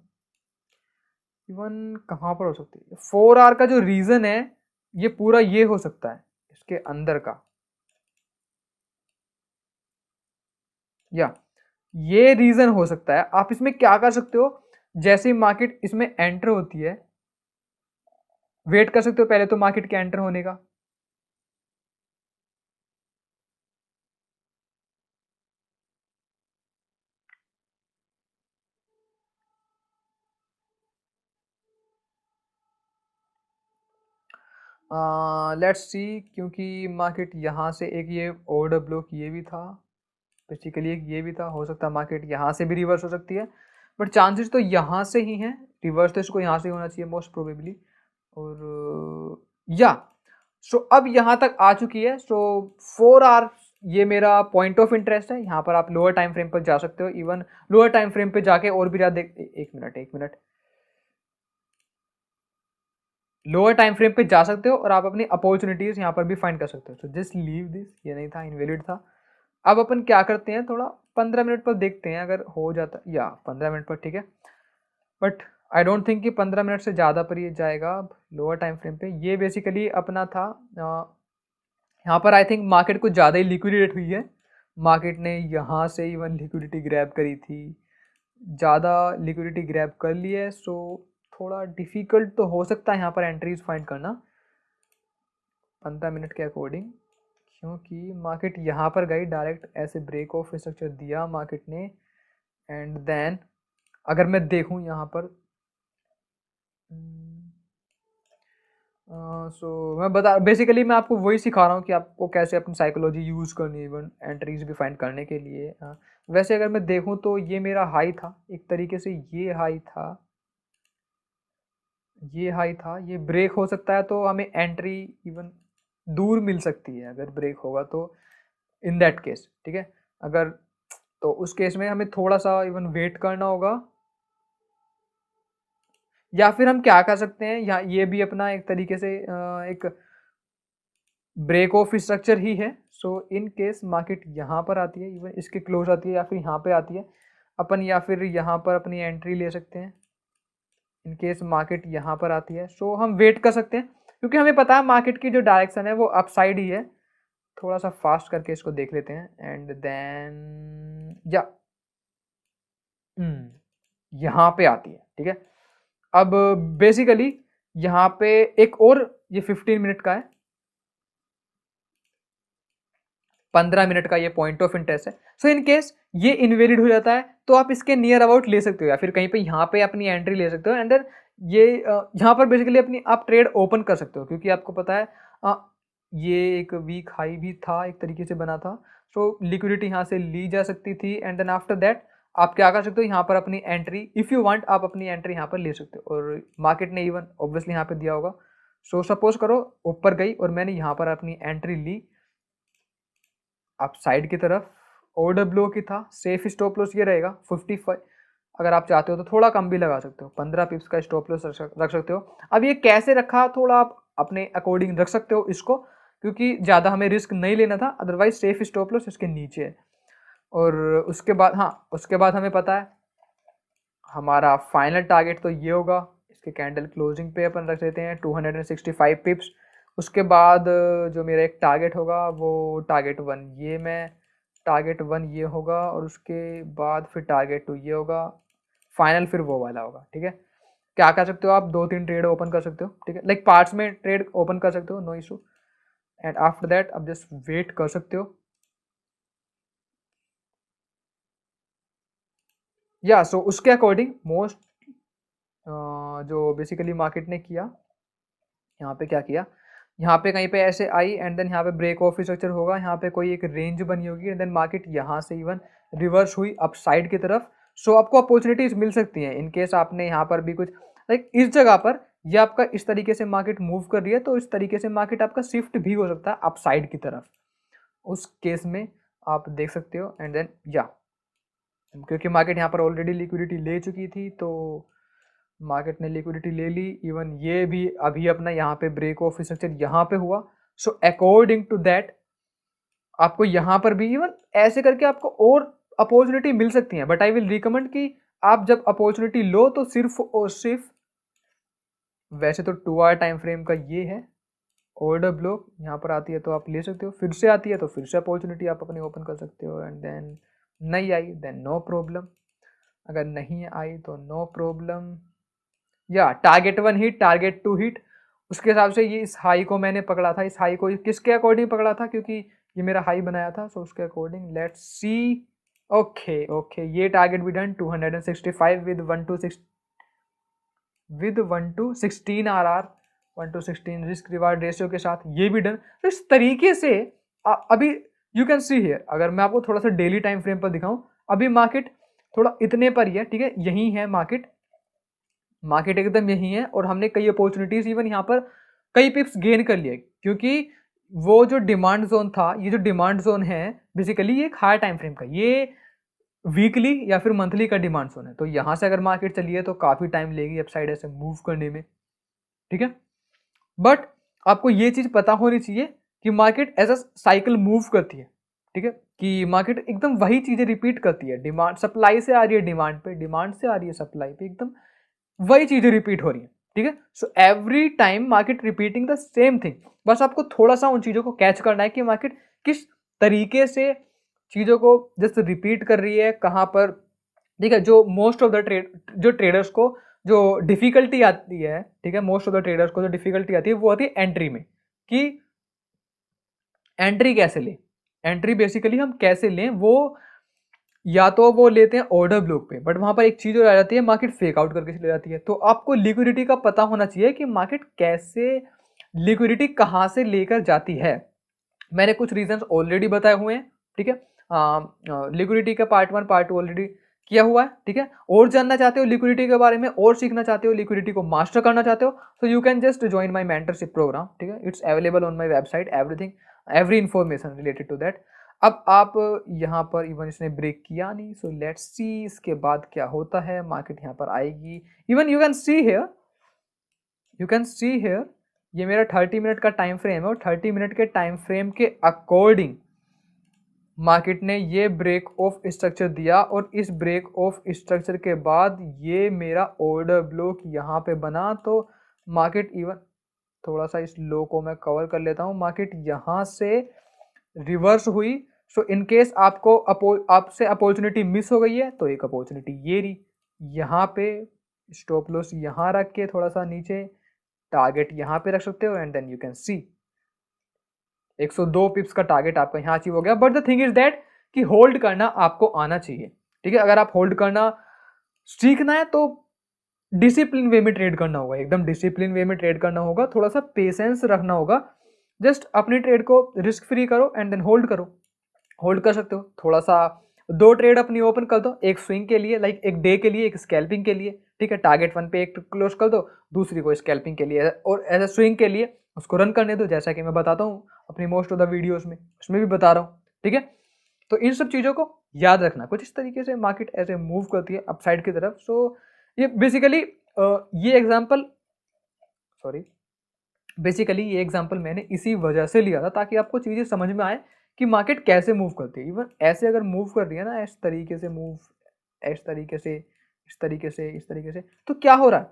इवन कहाँ पर हो सकती है। 4 आवर का जो रीजन है ये पूरा ये हो सकता है इसके अंदर का, या ये रीजन हो सकता है। आप इसमें क्या कर सकते हो, जैसे ही मार्केट इसमें एंटर होती है वेट कर सकते हो पहले तो मार्केट के एंटर होने का, लेट्स सी, क्योंकि मार्केट यहाँ से एक ये ऑर्डर ब्लॉक ये भी था, बेसिकली एक ये भी था, हो सकता है मार्केट यहाँ से भी रिवर्स हो सकती है, बट चांसेस तो यहाँ से ही हैं, रिवर्स तो इसको यहाँ से होना चाहिए मोस्ट प्रोबेबली। और या सो अब यहाँ तक आ चुकी है, सो 4 आवर ये मेरा पॉइंट ऑफ इंटरेस्ट है। यहाँ पर आप लोअर टाइम फ्रेम पर जा सकते हो, इवन लोअर टाइम फ्रेम पे जाके और भी ज़्यादा देख, एक मिनट लोअर टाइम फ्रेम पे जा सकते हो और आप अपनी अपॉर्चुनिटीज यहाँ पर भी फाइंड कर सकते हो। तो जस्ट लीव दिस, ये नहीं था, इनवैलिड था। अब अपन क्या करते हैं, थोड़ा 15 मिनट पर देखते हैं अगर हो जाता, या 15 मिनट पर, ठीक है, बट आई डोंट थिंक कि 15 मिनट से ज़्यादा पर ये जाएगा। अब लोअर टाइम फ्रेम पे ये बेसिकली अपना था, यहाँ पर आई थिंक मार्केट कुछ ज़्यादा ही लिक्विडेट हुई है, मार्केट ने यहाँ से इवन लिक्विडिटी ग्रैब करी थी, ज़्यादा लिक्विडिटी ग्रैब कर ली है। सो थोड़ा डिफिकल्ट तो हो सकता है यहाँ पर एंट्रीज फाइंड करना 15 मिनट के अकॉर्डिंग, क्योंकि मार्केट यहाँ पर गई डायरेक्ट, ऐसे ब्रेक ऑफ स्ट्रक्चर दिया मार्केट ने, एंड देन अगर मैं देखूँ यहाँ पर मैं बता बेसिकली मैं आपको वही सिखा रहा हूँ कि आपको कैसे अपनी साइकोलॉजी यूज़ करनी है इवन एंट्रीज भी फाइंड करने के लिए। वैसे अगर मैं देखूँ तो ये मेरा हाई था एक तरीके से, ये हाई था, ये हाई था, ये ब्रेक हो सकता है तो हमें एंट्री इवन दूर मिल सकती है अगर ब्रेक होगा तो, इन दैट केस, ठीक है। अगर तो उस केस में हमें थोड़ा सा इवन वेट करना होगा, या फिर हम क्या कर सकते हैं, या ये भी अपना एक तरीके से एक ब्रेक ऑफ स्ट्रक्चर ही है। सो इन केस मार्केट यहाँ पर आती है, इवन इसके क्लोज आती है या फिर यहाँ पे आती है, अपन या फिर यहाँ पर अपनी एंट्री ले सकते हैं इन केस मार्केट यहाँ पर आती है। सो हम वेट कर सकते हैं क्योंकि हमें पता है मार्केट की जो डायरेक्शन है वो अपसाइड ही है। थोड़ा सा फास्ट करके इसको देख लेते हैं एंड देन या यहाँ पे आती है, ठीक है। अब बेसिकली यहाँ पे एक और, ये 15 मिनट का है, 15 मिनट का ये पॉइंट ऑफ इंटरेस्ट है। सो इन केस ये इनवैलिड हो जाता है तो आप इसके नियर अबाउट ले सकते हो या फिर कहीं पे यहाँ पे अपनी एंट्री ले सकते हो, एंड देन ये यहाँ पर बेसिकली अपनी आप ट्रेड ओपन कर सकते हो क्योंकि आपको पता है ये एक वीक हाई भी था एक तरीके से बना था। सो लिक्विडिटी यहाँ से ली जा सकती थी एंड देन आफ्टर दैट आप क्या कर सकते हो, यहाँ पर अपनी एंट्री इफ़ यू वांट आप अपनी एंट्री यहाँ पर ले सकते हो। और मार्केट ने इवन ऑब्वियसली यहाँ पे दिया होगा। सो सपोज करो ऊपर गई और मैंने यहाँ पर अपनी एंट्री ली आप साइड की तरफ, OW की था, सेफ स्टॉप लॉस ये रहेगा 55। अगर आप चाहते हो तो थोड़ा कम भी लगा सकते हो, 15 पिप्स का स्टॉप लॉस रख सकते हो। अब ये कैसे रखा थोड़ा आप अपने अकॉर्डिंग रख सकते हो इसको, क्योंकि ज़्यादा हमें रिस्क नहीं लेना था, अदरवाइज सेफ स्टॉप लॉस इसके नीचे है। और उसके बाद उसके बाद हमें पता है हमारा फाइनल टारगेट तो ये होगा, इसके कैंडल क्लोजिंग पे अपन रख देते हैं 265 पिप्स। उसके बाद जो मेरा एक टारगेट होगा वो टारगेट 1, ये मैं टारगेट 1 ये होगा, और उसके बाद फिर टारगेट 2 ये होगा, फाइनल फिर वो वाला होगा, ठीक है। क्या कर सकते हो आप 2-3 ट्रेड ओपन कर सकते हो, ठीक है, लाइक पार्ट्स में ट्रेड ओपन कर सकते हो, no issue. And after that आप जस्ट वेट कर सकते हो। या सो उसके अकॉर्डिंग मोस्ट जो बेसिकली मार्केट ने किया, यहाँ पे क्या किया, यहाँ पे कहीं पे ऐसे आई एंड देन यहाँ पे ब्रेक ऑफ स्ट्रक्चर होगा, यहाँ पे कोई एक रेंज बनी होगी एंड देन मार्केट यहाँ से इवन रिवर्स हुई अप साइड की तरफ। सो आपको अपॉर्चुनिटीज मिल सकती हैं इन केस आपने यहाँ पर भी कुछ लाइक इस जगह पर ये आपका इस तरीके से मार्केट मूव कर रही है तो इस तरीके से मार्केट आपका शिफ्ट भी हो सकता है अप साइड की तरफ, उस केस में आप देख सकते हो। एंड देन या क्योंकि मार्केट यहाँ पर ऑलरेडी लिक्विडिटी ले चुकी थी तो मार्केट ने लिक्विडिटी ले ली, इवन ये भी अभी अपना यहाँ पे ब्रेक ऑफ स्ट्रक्चर यहाँ पे हुआ। सो अकॉर्डिंग टू दैट आपको यहाँ पर भी इवन ऐसे करके आपको और अपॉर्चुनिटी मिल सकती है, बट आई विल रिकमेंड कि आप जब अपॉर्चुनिटी लो तो सिर्फ और सिर्फ, वैसे तो 2 आवर टाइम फ्रेम का ये है, ऑर्डर ब्लॉक यहाँ पर आती है तो आप ले सकते हो, फिर से आती है तो फिर से अपॉर्चुनिटी आप अपनी ओपन कर सकते हो। एंड देन नहीं आई देन नो प्रॉब्लम, अगर नहीं आई तो नो प्रॉब्लम। या टारगेट 1 हिट, टारगेट 2 हिट, उसके हिसाब से ये इस हाई को मैंने पकड़ा था, इस हाई को किसके अकॉर्डिंग पकड़ा था क्योंकि ये मेरा हाई बनाया था, सो उसके according let's see. Okay okay ये टारगेट भी done 265 with 1 to 16 RR, 1 to 16 risk reward ratio के साथ ये भी डन। तो इस तरीके से अभी यू कैन सी हियर, अगर मैं आपको थोड़ा सा डेली टाइम फ्रेम पर दिखाऊं, अभी मार्केट थोड़ा इतने पर ही है, ठीक है, यही है मार्केट एकदम यही है, और हमने कई अपॉर्चुनिटीज इवन यहाँ पर कई पिप्स गेन कर लिए क्योंकि वो जो डिमांड जोन था, ये जो डिमांड जोन है बेसिकली ये एक हायर टाइम फ्रेम का, ये वीकली या फिर मंथली का डिमांड जोन है। तो यहाँ से अगर मार्केट चली है तो काफ़ी टाइम लेगी अपसाइड ऐसे मूव करने में, ठीक है। बट आपको ये चीज़ पता होनी चाहिए कि market as a cycle move करती है, ठीक है, कि मार्केट एकदम वही चीज़ें रिपीट करती है, डिमांड सप्लाई से आ रही है डिमांड पे, डिमांड से आ रही है सप्लाई पे, एकदम वही चीज़ें रिपीट हो रही है, ठीक है। So every time market repeating the same thing, बस आपको थोड़ा सा उन चीज़ों को कैच करना है कि मार्केट किस तरीके से चीज़ों को जस्ट रिपीट कर रही है, कहाँ पर, ठीक है। जो मोस्ट ऑफ द जो ट्रेडर्स को जो डिफिकल्टी आती है, ठीक है, मोस्ट ऑफ द ट्रेडर्स को जो डिफिकल्टी आती है वो आती है एंट्री में, कि एंट्री कैसे लें। एंट्री बेसिकली हम कैसे लें, वो या तो वो लेते हैं ऑर्डर ब्लॉक पे, बट वहां पर एक चीज और आ जाती है, मार्केट फेक आउट करके चली जाती है। तो आपको लिक्विडिटी का पता होना चाहिए कि मार्केट कैसे, लिक्विडिटी कहाँ से लेकर जाती है। मैंने कुछ रीजंस ऑलरेडी बताए हुए हैं, ठीक है। लिक्विडिटी का पार्ट 1 पार्ट 2 ऑलरेडी किया हुआ है, ठीक है। और जानना चाहते हो लिक्विडिटी के बारे में, और सीखना चाहते हो, लिक्विडिटी को मास्टर करना चाहते हो, तो you can just join my mentorship program, ठीक है। It's available on my website, everything, every information related to that. अब आप यहाँ पर इवन इसने ब्रेक किया नहीं, सो लेट्स सी इसके बाद क्या होता है। मार्केट यहाँ पर आएगी, even you can see here, you can see here, ये मेरा 30 मिनट का टाइम फ्रेम है, और 30 मिनट के टाइम फ्रेम के अकॉर्डिंग मार्केट ने ये ब्रेक ऑफ स्ट्रक्चर दिया, और इस ब्रेक ऑफ स्ट्रक्चर के बाद ये मेरा ऑर्डर ब्लॉक यहाँ पे बना। तो मार्केट इवन, थोड़ा सा इस लो को मैं कवर कर लेता हूँ, मार्केट यहाँ से रिवर्स हुई। सो इन केस आपको आपसे अपॉर्चुनिटी मिस हो गई है, तो एक अपॉर्चुनिटी ये रही, यहाँ पे स्टॉप लॉस यहाँ रख के थोड़ा सा नीचे, टारगेट यहाँ पे रख सकते हो, and then you can see 102 pips का टारगेट आपका यहाँ अचीव हो गया। But the thing is that कि होल्ड करना आपको आना चाहिए, ठीक है। अगर आप होल्ड करना सीखना है तो डिसिप्लिन वे में ट्रेड करना होगा, एकदम डिसिप्लिन वे में ट्रेड करना होगा, थोड़ा सा पेशेंस रखना होगा। जस्ट अपनी ट्रेड को रिस्क फ्री करो एंड देन होल्ड करो। होल्ड कर सकते हो, थोड़ा सा 2 ट्रेड अपनी ओपन कर दो, एक स्विंग के लिए, लाइक एक डे के लिए, एक स्कैल्पिंग के लिए, ठीक है। टारगेट 1 पे एक क्लोज कर दो, दूसरी को स्कैल्पिंग के लिए, और एज ए स्विंग के लिए उसको रन करने दो, जैसा कि मैं बताता हूँ अपनी मोस्ट ऑफ द वीडियोस में, उसमें भी बता रहा हूँ, ठीक है। तो इन सब चीज़ों को याद रखना। कुछ इस तरीके से मार्केट ऐसे मूव करती है अपसाइड की तरफ। सो ये बेसिकली ये एग्जाम्पल, सॉरी, बेसिकली ये एग्जांपल मैंने इसी वजह से लिया था, ताकि आपको चीज़ें समझ में आए कि मार्केट कैसे मूव करती है। इवन ऐसे अगर मूव कर रही है ना, इस तरीके से मूव, इस तरीके से, इस तरीके से, इस तरीके से, तो क्या हो रहा है,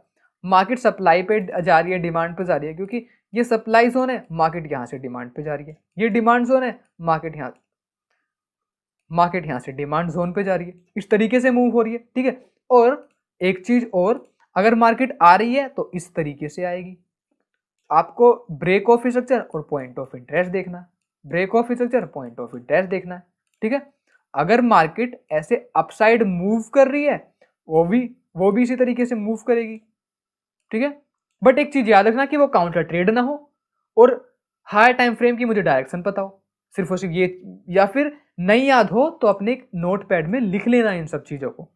मार्केट सप्लाई पे जा रही है, डिमांड पे जा रही है, क्योंकि ये सप्लाई जोन है, मार्केट यहाँ से डिमांड पे जा रही है। ये डिमांड जोन है, मार्केट यहाँ से डिमांड जोन पे जा रही है। इस तरीके से मूव हो रही है, ठीक है। और एक चीज और, अगर मार्केट आ रही है तो इस तरीके से आएगी। आपको ब्रेक ऑफ स्ट्रक्चर और पॉइंट ऑफ इंटरेस्ट देखना है, break of structure, point of interest देखना है, ठीक है। अगर मार्केट ऐसे अपसाइड मूव कर रही है, वो भी इसी तरीके से मूव करेगी, ठीक है। बट एक चीज याद रखना कि वो काउंटर ट्रेड ना हो, और हाई टाइम फ्रेम की मुझे डायरेक्शन पता हो, सिर्फ और सिर्फ ये, या फिर नहीं याद हो तो अपने एक नोट पैड में लिख लेना इन सब चीजों को,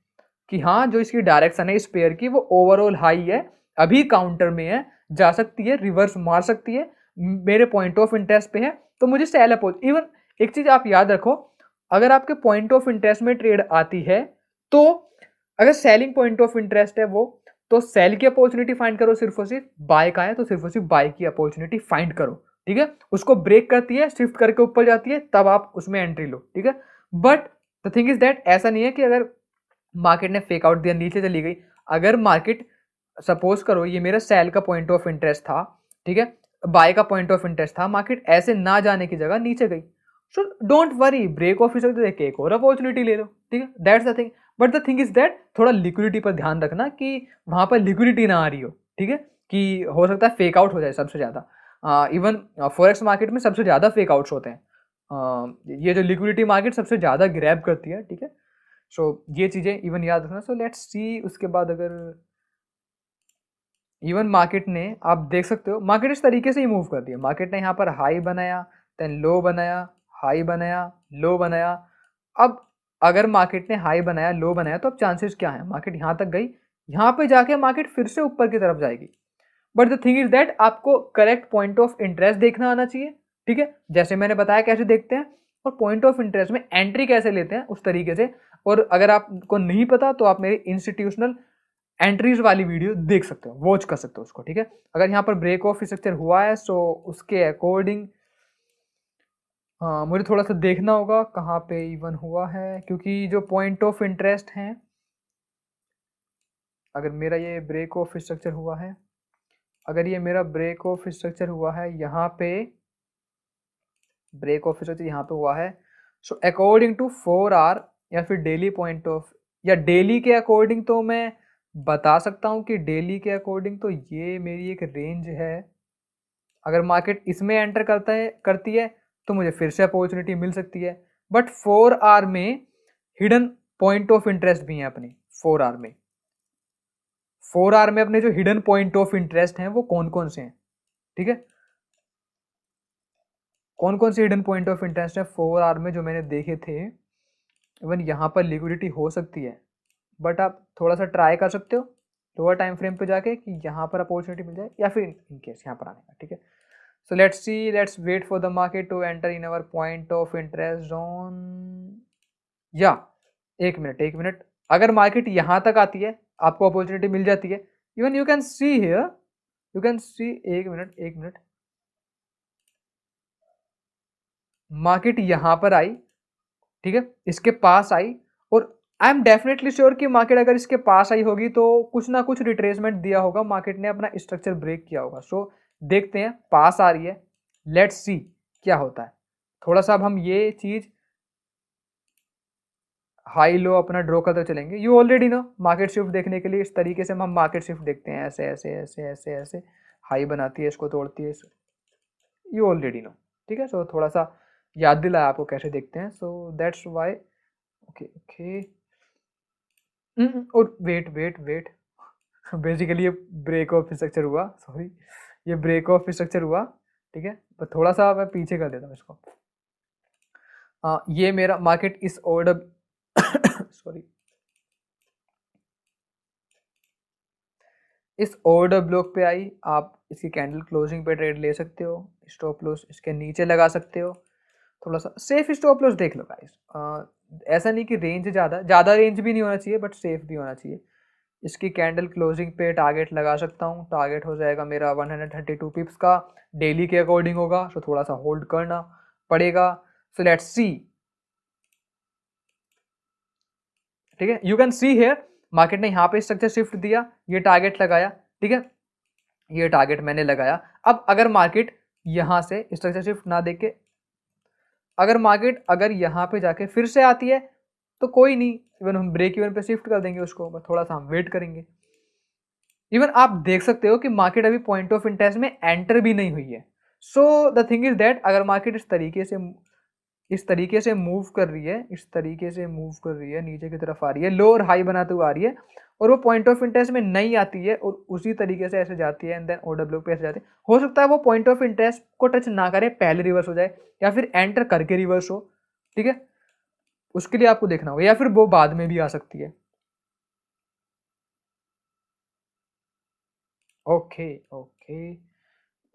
कि हाँ जो इसकी डायरेक्शन है इस पेयर की, वो ओवरऑल हाई है, अभी काउंटर में है, जा सकती है, रिवर्स मार सकती है, मेरे पॉइंट ऑफ इंटरेस्ट पे है, तो मुझे सेल अपोज। इवन एक चीज आप याद रखो, अगर आपके पॉइंट ऑफ इंटरेस्ट में ट्रेड आती है, तो अगर सेलिंग पॉइंट ऑफ इंटरेस्ट है वो, तो सेल की अपॉर्चुनिटी फाइंड करो, सिर्फ और सिर्फ बाय का है तो सिर्फ और सिर्फ बाय की अपॉर्चुनिटी फाइंड करो, ठीक है। उसको ब्रेक करती है, शिफ्ट करके ऊपर जाती है, तब आप उसमें एंट्री लो, ठीक है। But the thing is that, ऐसा नहीं है कि अगर मार्केट ने फेक आउट दिया, नीचे चली गई, अगर मार्केट, सपोज करो ये मेरा सेल का पॉइंट ऑफ इंटरेस्ट था, ठीक है, बाय का पॉइंट ऑफ इंटरेस्ट था, मार्केट ऐसे ना जाने की जगह नीचे गई, so don't worry, break of देख के एक और अपॉर्चुनिटी ले लो, ठीक है, that's the thing. But the thing is that, थोड़ा लिक्विडिटी पर ध्यान रखना कि वहां पर लिक्विडिटी ना आ रही हो, ठीक है, कि हो सकता है फेक आउट हो जाए सबसे ज्यादा। इवन फॉरेक्स मार्केट में सबसे ज्यादा फेक आउट्स होते हैं, ये जो लिक्विडिटी मार्केट सबसे ज्यादा ग्रैब करती है, ठीक है। सो ये चीजें इवन याद रखना। सो लेट्स सी उसके बाद, अगर इवन मार्केट ने, आप देख सकते हो मार्केट इस तरीके से ही मूव करती है। मार्केट ने यहाँ पर हाई बनाया, देन लो बनाया, हाई बनाया, लो बनाया। अब अगर मार्केट ने हाई बनाया, लो बनाया, तो अब चांसेस क्या है, मार्केट यहाँ तक गई, यहाँ पे जाके मार्केट फिर से ऊपर की तरफ जाएगी। But the thing is that, आपको करेक्ट पॉइंट ऑफ इंटरेस्ट देखना आना चाहिए, ठीक है, जैसे मैंने बताया कैसे देखते हैं, और पॉइंट ऑफ इंटरेस्ट में एंट्री कैसे लेते हैं उस तरीके से। और अगर आपको नहीं पता तो आप मेरी इंस्टीट्यूशनल एंट्रीज वाली वीडियो देख सकते हो, वॉच कर सकते हो उसको, ठीक है। अगर यहाँ पर ब्रेक ऑफ स्ट्रक्चर हुआ है, सो उसके अकॉर्डिंग मुझे थोड़ा सा देखना होगा कहाँ पे इवन हुआ है, क्योंकि जो पॉइंट ऑफ इंटरेस्ट हैं, अगर मेरा ये ब्रेक ऑफ स्ट्रक्चर हुआ है, अगर ये मेरा ब्रेक ऑफ स्ट्रक्चर हुआ है यहाँ पे, ब्रेक ऑफ स्ट्रक्चर यहाँ पे हुआ है, सो अकॉर्डिंग टू 4 आवर या फिर डेली पॉइंट ऑफ, या डेली के अकॉर्डिंग, तो मैं बता सकता हूँ कि डेली के अकॉर्डिंग तो ये मेरी एक रेंज है। अगर मार्केट इसमें एंटर करती है तो मुझे फिर से अपॉर्चुनिटी मिल सकती है। बट 4 आवर में हिडन पॉइंट ऑफ इंटरेस्ट भी हैं अपने। 4 आवर में 4 आवर में अपने जो हिडन पॉइंट ऑफ इंटरेस्ट हैं वो कौन कौन से हैं, ठीक है। कौन कौन से हिडन पॉइंट ऑफ इंटरेस्ट है 4 आवर में जो मैंने देखे थे। इवन यहाँ पर लिक्विडिटी हो सकती है, बट आप थोड़ा सा ट्राई कर सकते हो लोअर टाइम फ्रेम पे जाके कि यहाँ पर अपॉर्चुनिटी मिल जाए, या फिर इन केस यहाँ पर आने का, ठीक है। So let's wait for the market to enter in our point of interest zone. या एक मिनट, अगर मार्केट यहाँ तक आती है आपको अपॉर्चुनिटी मिल जाती है। Even you can see here, you can सी, एक मिनट, मार्केट यहाँ पर आई, ठीक है, इसके पास आई, और आई एम डेफिनेटली श्योर कि मार्केट अगर इसके पास आई होगी तो कुछ ना कुछ रिट्रेसमेंट दिया होगा, मार्केट ने अपना स्ट्रक्चर ब्रेक किया होगा। सो देखते हैं, पास आ रही है, लेट्स सी क्या होता है। थोड़ा सा अब हम ये चीज हाई लो अपना ड्रॉ करते चलेंगे। You already know market shift देखने के लिए इस तरीके से हम मार्केट शिफ्ट देखते हैं, ऐसे ऐसे ऐसे ऐसे ऐसे, हाई बनाती है, इसको तोड़ती है, यू ऑलरेडी नो, ठीक है। सो थोड़ा सा याद दिलाया आपको कैसे देखते हैं, so that's why. Okay okay, और वेट वेट वेट, बेसिकली ये ब्रेक ऑफ स्ट्रक्चर हुआ, सॉरी, ये ब्रेक ऑफ स्ट्रक्चर हुआ, ठीक है। पर थोड़ा सा मैं पीछे कर देता हूँ इसको। ये मेरा मार्केट इस ऑर्डर सॉरी, इस ऑर्डर ब्लॉक पे आई, आप इसकी कैंडल क्लोजिंग पे ट्रेड ले सकते हो, स्टॉप लॉस इसके नीचे लगा सकते हो। थोड़ा सा सेफ स्टॉप लॉस देख लो गाइस, ऐसा नहीं कि रेंज ज़्यादा रेंज भी नहीं होना चाहिए, बट सेफ भी होना चाहिए। इसकी कैंडल क्लोजिंग पे टारगेट लगा सकता हूँ, टारगेट हो जाएगा मेरा 132 पिप्स का, डेली के अकॉर्डिंग होगा, सो थोड़ा सा होल्ड करना पड़ेगा। सो लेट्स सी, ठीक है। You can see here market ने यहाँ पे स्ट्रक्चर शिफ्ट दिया, ये टारगेट लगाया, ठीक है, ये टारगेट मैंने लगाया। अब अगर मार्केट यहाँ से स्ट्रक्चर शिफ्ट ना देके, अगर मार्केट अगर यहाँ पे जाके फिर से आती है तो कोई नहीं, इवन हम ब्रेक इवन पे शिफ्ट कर देंगे उसको, बस थोड़ा सा हम वेट करेंगे। इवन आप देख सकते हो कि मार्केट अभी पॉइंट ऑफ इंटरेस्ट में एंटर भी नहीं हुई है। So the thing is that अगर मार्केट इस तरीके से मूव कर रही है, इस तरीके से मूव कर रही है, नीचे की तरफ आ रही है, लो और हाई बनाते हुए आ रही है, और वो पॉइंट ऑफ इंटरेस्ट में नहीं आती है और उसी तरीके से ऐसे जाती है, एंड देन OW पे ऐसे जाती है, हो सकता है वो पॉइंट ऑफ इंटरेस्ट को टच ना करे, पहले रिवर्स हो जाए, या फिर एंटर करके रिवर्स हो, ठीक है। उसके लिए आपको देखना होगा, या फिर वो बाद में भी आ सकती है। ओके ओके,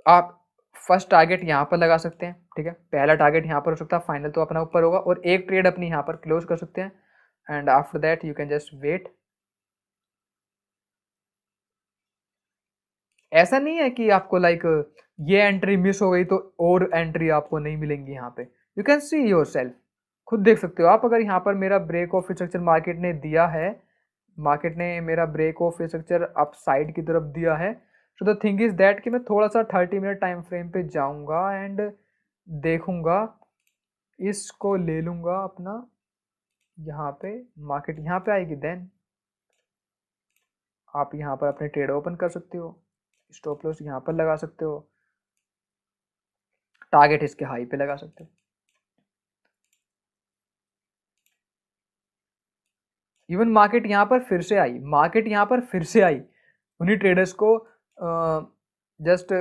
आप फर्स्ट टारगेट यहाँ पर लगा सकते हैं, ठीक है, पहला टारगेट यहाँ पर हो सकता है, फाइनल तो अपना ऊपर होगा, और एक ट्रेड अपनी यहाँ पर क्लोज कर सकते हैं, and after that you can just wait. ऐसा नहीं है कि आपको लाइक ये एंट्री मिस हो गई तो और एंट्री आपको नहीं मिलेंगी यहाँ पे, you can see your self, खुद देख सकते हो आप। अगर यहाँ पर मेरा ब्रेक ऑफ स्ट्रक्चर मार्केट ने दिया है, मार्केट ने मेरा break of structure up side की तरफ दिया है, so the thing is that कि मैं थोड़ा सा 30 मिनट टाइम फ्रेम पे जाऊंगा एंड देखूंगा, इसको ले लूंगा अपना, यहाँ पे मार्केट यहाँ पे आएगी, देन आप यहाँ पर अपने ट्रेड ओपन कर सकते हो, स्टॉप लॉस यहाँ पर लगा सकते हो, टारगेट इसके हाई पे लगा सकते हो। इवन मार्केट यहाँ पर फिर से आई, मार्केट यहाँ पर फिर से आई, उन्हीं ट्रेडर्स को जस्ट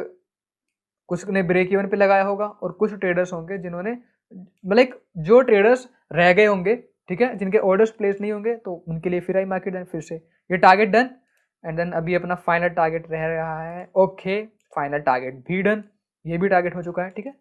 कुछ ने ब्रेक इवन पे लगाया होगा, और कुछ ट्रेडर्स होंगे जिन्होंने, मतलब जो ट्रेडर्स रह गए होंगे, ठीक है, जिनके ऑर्डर्स प्लेस नहीं होंगे, तो उनके लिए फिर आई मार्केट, देन फिर से ये टारगेट डन, एंड देन अभी अपना फाइनल टारगेट रह रहा है। ओके, फाइनल टारगेट भी डन, ये भी टारगेट हो चुका है, ठीक है।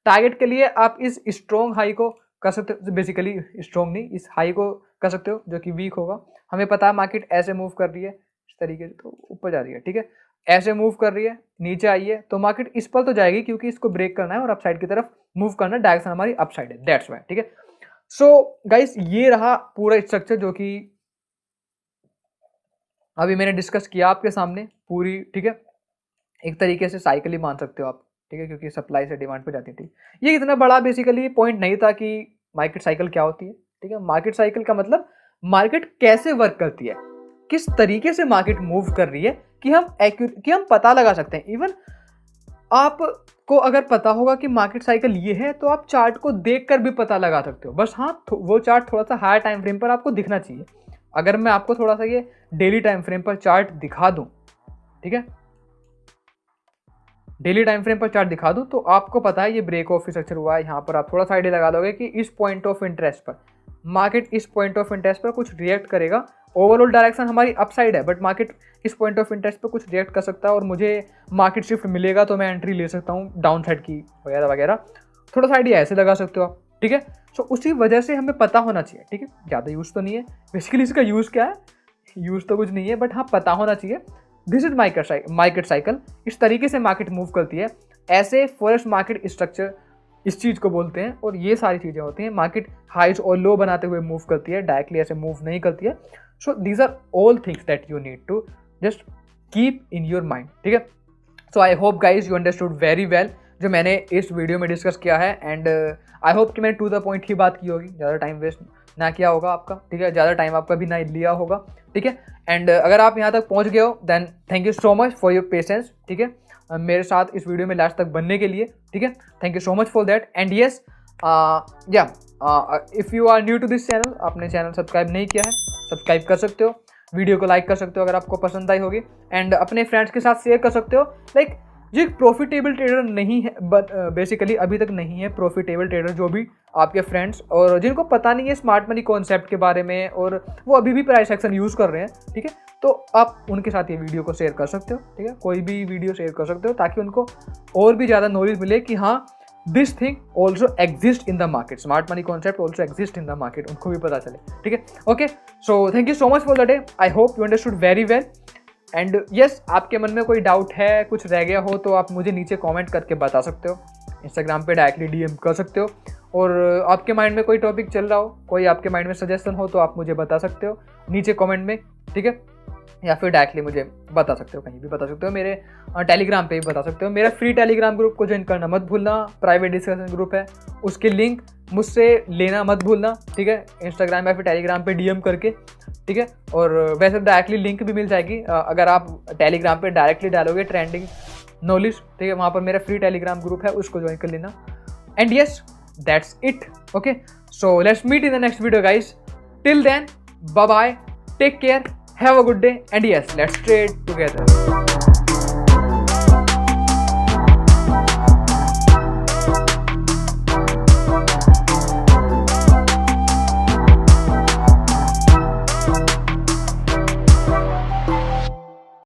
टारगेट के लिए आप इस स्ट्रॉन्ग हाई को कर सकते हो, बेसिकली स्ट्रॉन्ग नहीं, इस हाई को कर सकते हो जो कि वीक होगा। हमें पता है मार्केट ऐसे मूव कर रही है इस तरीके से, तो ऊपर जा रही है, ठीक है, ऐसे मूव कर रही है, नीचे आई है, तो मार्केट इस पर तो जाएगी क्योंकि इसको ब्रेक करना है और अपसाइड की तरफ मूव करना है, डायरेक्शन हमारी अपसाइड है, दैट्स वाई, ठीक है। सो गाइस, ये रहा पूरा स्ट्रक्चर जो कि अभी मैंने डिस्कस किया आपके सामने पूरी, ठीक है। एक तरीके से साइकिल ही मान सकते हो आप, ठीक है, क्योंकि सप्लाई से डिमांड पे जाती थी। ये इतना बड़ा बेसिकली पॉइंट नहीं था कि मार्केट साइकिल क्या होती है, ठीक है। मार्केट साइकिल का मतलब मार्केट कैसे वर्क करती है, किस तरीके से मार्केट मूव कर रही है कि हम पता लगा सकते हैं। इवन आपको अगर पता होगा कि मार्केट साइकिल ये है तो आप चार्ट को देखकर भी पता लगा सकते हो। बस हाँ, वो चार्ट थोड़ा सा हायर टाइम फ्रेम पर आपको दिखना चाहिए। अगर मैं आपको थोड़ा सा ये डेली टाइम फ्रेम पर चार्ट दिखा दूं, ठीक है, डेली टाइम फ्रेम पर चार्ट दिखा दूं, तो आपको पता है ये ब्रेक ऑफ स्ट्रक्चर हुआ है। यहाँ पर आप थोड़ा सा आइडिया लगा दोगे कि इस पॉइंट ऑफ इंटरेस्ट पर मार्केट इस पॉइंट ऑफ इंटरेस्ट पर कुछ रिएक्ट करेगा। ओवरऑल डायरेक्शन हमारी अपसाइड है, बट मार्केट इस पॉइंट ऑफ इंटरेस्ट पर कुछ रिएक्ट कर सकता है और मुझे मार्केट शिफ्ट मिलेगा तो मैं एंट्री ले सकता हूँ डाउन साइड की वगैरह वगैरह। थोड़ा सा आइडिया ऐसे लगा सकते हो आप, ठीक है। सो उसी वजह से हमें पता होना चाहिए, ठीक है। ज़्यादा यूज़ तो नहीं है, बेसिकली इसका यूज़ क्या है, यूज़ तो कुछ नहीं है, बट हाँ पता होना चाहिए। दिस इज मार्केट साइकिल, इस तरीके से मार्केट मूव करती है। ऐसे फॉरेस्ट मार्केट स्ट्रक्चर इस चीज़ को बोलते हैं, और ये सारी चीज़ें होती हैं। मार्केट हाइज और लो बनाते हुए मूव करती है, डायरेक्टली ऐसे मूव नहीं करती है। So these are all things that you need to just keep in your mind, ठीक है। So I hope guys you understood very well जो मैंने इस वीडियो में डिस्कस किया है, एंड आई होप कि मैंने टू द पॉइंट ही बात की होगी, ज़्यादा टाइम वेस्ट ना किया होगा आपका, ठीक है, ज़्यादा टाइम आपका भी ना लिया होगा, ठीक है। एंड अगर आप यहाँ तक पहुँच गए हो then thank you so much for your patience, ठीक है, मेरे साथ इस वीडियो में लास्ट तक बनने के लिए, ठीक है। Thank you so much for that. And yes if you are new to this channel, आपने चैनल सब्सक्राइब नहीं किया है, सब्सक्राइब कर सकते हो, वीडियो को लाइक कर सकते हो अगर आपको पसंद आई होगी, एंड अपने फ्रेंड्स के साथ शेयर कर सकते हो। लाइक जो एक प्रॉफिटेबल ट्रेडर नहीं है, बट बेसिकली अभी तक नहीं है प्रॉफिटेबल ट्रेडर, जो भी आपके फ्रेंड्स और जिनको पता नहीं है स्मार्ट मनी कॉन्सेप्ट के बारे में और वो अभी भी प्राइस एक्शन यूज़ कर रहे हैं, ठीक है, तो आप उनके साथ ये वीडियो को शेयर कर सकते हो, ठीक है, कोई भी वीडियो शेयर कर सकते हो ताकि उनको और भी ज़्यादा नॉलेज मिले कि हाँ this thing also exist in the market, smart money concept also exist in the market, उनको भी पता चले, ठीक है। Okay, so thank you so much for the day, I hope you understood very well. And yes, आपके मन में कोई डाउट है, कुछ रह गया हो तो आप मुझे नीचे कमेंट करके बता सकते हो, इंस्टाग्राम पे डायरेक्टली डीएम कर सकते हो, और आपके माइंड में कोई टॉपिक चल रहा हो, कोई आपके माइंड में सजेशन हो तो आप मुझे बता सकते हो नीचे कमेंट में, ठीक है, या फिर डायरेक्टली मुझे बता सकते हो, कहीं भी बता सकते हो, मेरे टेलीग्राम पे भी बता सकते हो। मेरा फ्री टेलीग्राम ग्रुप को ज्वाइन करना मत भूलना, प्राइवेट डिस्कशन ग्रुप है, उसके लिंक मुझसे लेना मत भूलना, ठीक है, इंस्टाग्राम या फिर टेलीग्राम पे डीएम करके, ठीक है। और वैसे डायरेक्टली लिंक भी मिल जाएगी अगर आप टेलीग्राम पे डायरेक्टली डालोगे ट्रेंडिंग नॉलेज, ठीक है, वहाँ पर मेरा फ्री टेलीग्राम ग्रुप है, उसको ज्वाइन कर लेना। And yes, that's it, okay, so let's meet in the next video guys, till then bye bye, take care, have a good day, and yes, let's trade together.